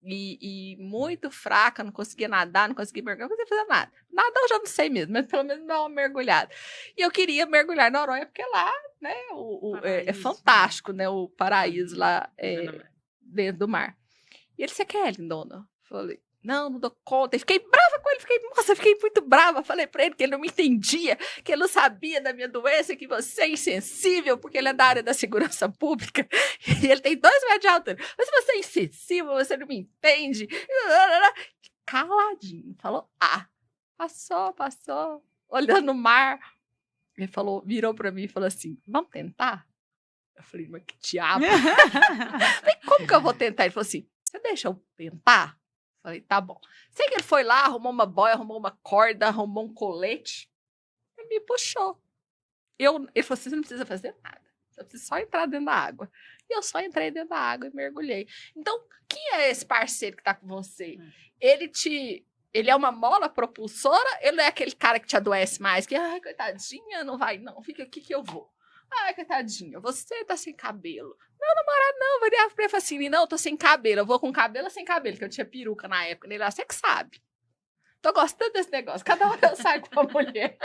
e muito fraca, não conseguia nadar, não conseguia mergulhar, não conseguia fazer nada. Nada eu já não sei mesmo, mas pelo menos dar uma mergulhada. E eu queria mergulhar em Noronha, porque lá, né, é fantástico, né, o paraíso lá dentro do mar. E ele, você quer, lindona? Falei, não dou conta. E fiquei brava com ele, fiquei muito brava. Falei pra ele que ele não me entendia, que ele não sabia da minha doença, que você é insensível, porque ele é da área da segurança pública, e ele tem 2 metros de altura. Mas você é insensível, você não me entende. Caladinho. Falou, passou, olhando o mar. Ele falou, virou pra mim e falou assim, vamos tentar? Eu falei, mas que diabo? Falei, como que eu vou tentar? Ele falou assim, você deixa eu tentar? Falei, tá bom. Sei que ele foi lá, arrumou uma boia, arrumou uma corda, arrumou um colete. Ele me puxou. Ele falou assim, você não precisa fazer nada. Você precisa só entrar dentro da água. E eu só entrei dentro da água e mergulhei. Então, quem é esse parceiro que tá com você? Ele é uma mola propulsora? Ele é aquele cara que te adoece mais? Que, ai, coitadinha, não vai não. Fica aqui que eu vou. Ai, coitadinha, você tá sem cabelo. Meu namorado não, vai ligar pra ele e falar assim, não, eu tô sem cabelo, eu vou com cabelo ou sem cabelo, que eu tinha peruca na época. Ele, você que sabe. Tô gostando desse negócio, cada hora eu saio com a mulher.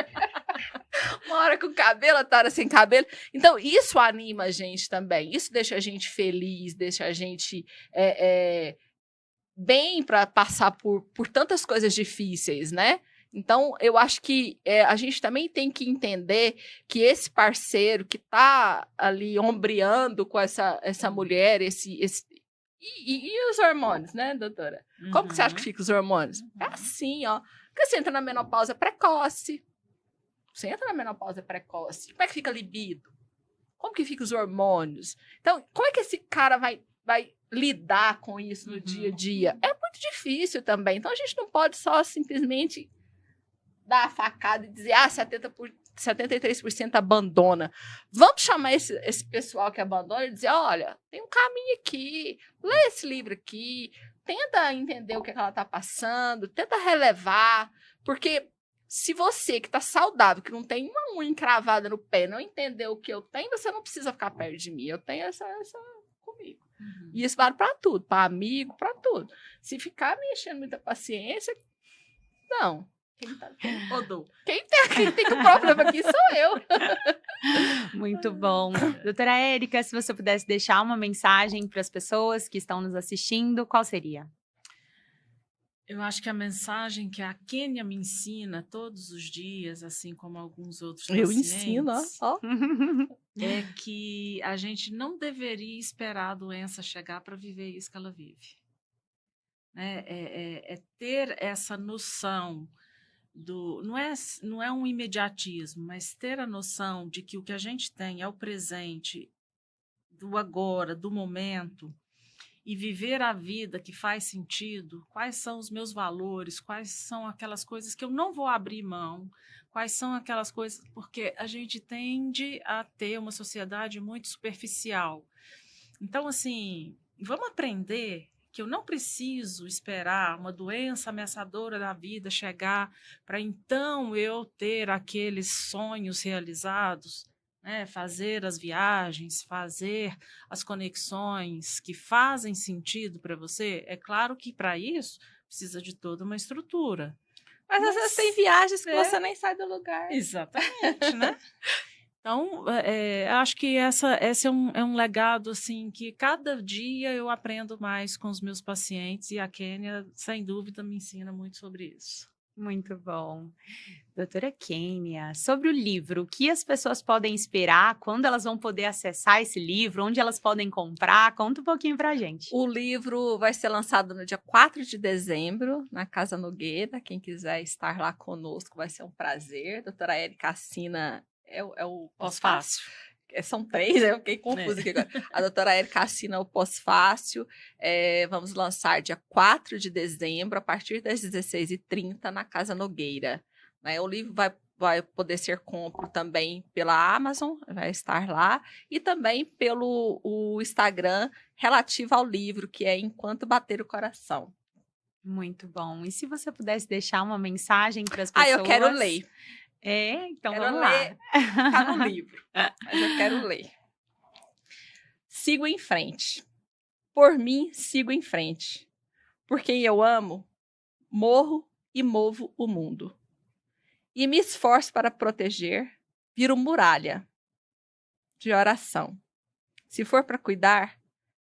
Uma hora com cabelo, outra hora sem cabelo. Então, isso anima a gente também, isso deixa a gente feliz, deixa a gente bem pra passar por tantas coisas difíceis, né? Então, eu acho que a gente também tem que entender que esse parceiro que está ali ombreando com essa mulher, e os hormônios, né, doutora? Como que você acha que fica os hormônios? É assim, ó. Porque você entra na menopausa precoce. Como é que fica a libido? Como que fica os hormônios? Então, como é que esse cara vai lidar com isso no dia a dia? É muito difícil também. Então, a gente não pode só simplesmente dar a facada e dizer, 73% abandona. Vamos chamar esse pessoal que abandona e dizer, olha, tem um caminho aqui, lê esse livro aqui, tenta entender o que ela está passando, tenta relevar, porque se você que está saudável, que não tem uma unha encravada no pé, não entendeu o que eu tenho, você não precisa ficar perto de mim. Eu tenho essa comigo. E isso vale para tudo, para amigo, para tudo. Se ficar me enchendo muita paciência, não. Quem tem o problema aqui sou eu.
Muito bom. Doutora Érica, se você pudesse deixar uma mensagem para as pessoas que estão nos assistindo, qual seria?
Eu acho que a mensagem que a Kênia me ensina todos os dias, assim como alguns outros pacientes...
Eu ensino, ó.
É que a gente não deveria esperar a doença chegar para viver isso que ela vive. Né? É ter essa noção não é um imediatismo, mas ter a noção de que o que a gente tem é o presente, do agora, do momento, e viver a vida que faz sentido. Quais são os meus valores, quais são aquelas coisas que eu não vou abrir mão, quais são aquelas coisas, porque a gente tende a ter uma sociedade muito superficial. Então, assim, vamos aprender que eu não preciso esperar uma doença ameaçadora da vida chegar para então eu ter aqueles sonhos realizados, né? Fazer as viagens, fazer as conexões que fazem sentido para você. É claro que para isso precisa de toda uma estrutura.
Mas às vezes tem viagens que você nem sai do lugar.
Exatamente, né? Então, acho que esse é um legado assim, que cada dia eu aprendo mais com os meus pacientes, e a Kênia, sem dúvida, me ensina muito sobre isso.
Muito bom. Doutora Kênia, sobre o livro, o que as pessoas podem esperar, quando elas vão poder acessar esse livro, onde elas podem comprar? Conta um pouquinho pra gente.
O livro vai ser lançado no dia 4 de dezembro, na Casa Nogueira. Quem quiser estar lá conosco vai ser um prazer. Doutora Érica assina... É o pós-fácil. São 3, eu fiquei confusa aqui agora. A doutora Érica assina o pós-fácil. Vamos lançar dia 4 de dezembro, a partir das 16h30, na Casa Nogueira. O livro vai poder ser compro também pela Amazon, vai estar lá, e também pelo o Instagram relativo ao livro, que é Enquanto Bater o Coração.
Muito bom. E se você pudesse deixar uma mensagem para as pessoas?
Eu quero ler.
Então
quero
vamos
ler.
lá.
Tá no livro, mas eu quero ler. Sigo em frente. Por mim, sigo em frente. Por quem eu amo, morro e movo o mundo. E me esforço para proteger, viro muralha de oração. Se for para cuidar,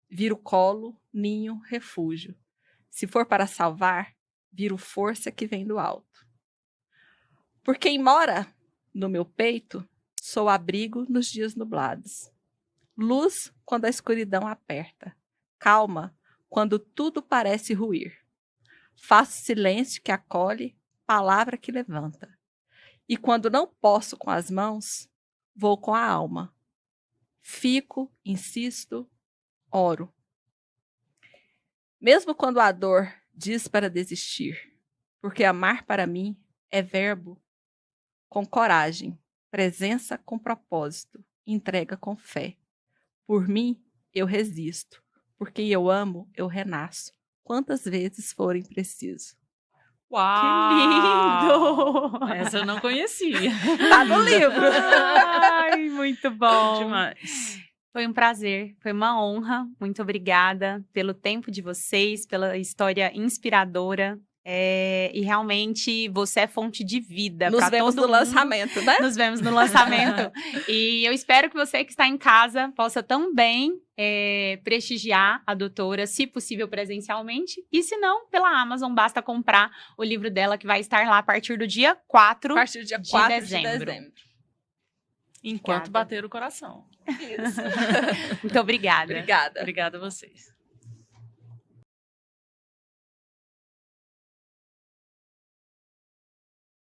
viro colo, ninho, refúgio. Se for para salvar, viro força que vem do alto. Por quem mora no meu peito, sou abrigo nos dias nublados. Luz quando a escuridão aperta. Calma quando tudo parece ruir. Faço silêncio que acolhe, palavra que levanta. E quando não posso com as mãos, vou com a alma. Fico, insisto, oro. Mesmo quando a dor diz para desistir, porque amar para mim é verbo com coragem, presença com propósito, entrega com fé. Por mim, eu resisto. Por quem eu amo, eu renasço. Quantas vezes forem preciso.
Uau!
Que lindo!
Essa eu não conhecia.
Tá no livro.
Ai, muito bom.
Demais.
Foi um prazer, foi uma honra. Muito obrigada pelo tempo de vocês, pela história inspiradora. e realmente você é fonte de vida
Nos
para
vemos
todo
no
mundo.
lançamento, né?
Nos vemos no lançamento. E eu espero que você que está em casa possa também prestigiar a doutora, se possível presencialmente. E se não, pela Amazon, basta comprar o livro dela, que vai estar lá a partir do dia 4
A partir do dia
de
4
dezembro.
de dezembro.
Enquanto
Obrigada.
bater o coração.
Isso.
Muito obrigada.
Obrigada.
Obrigada a vocês.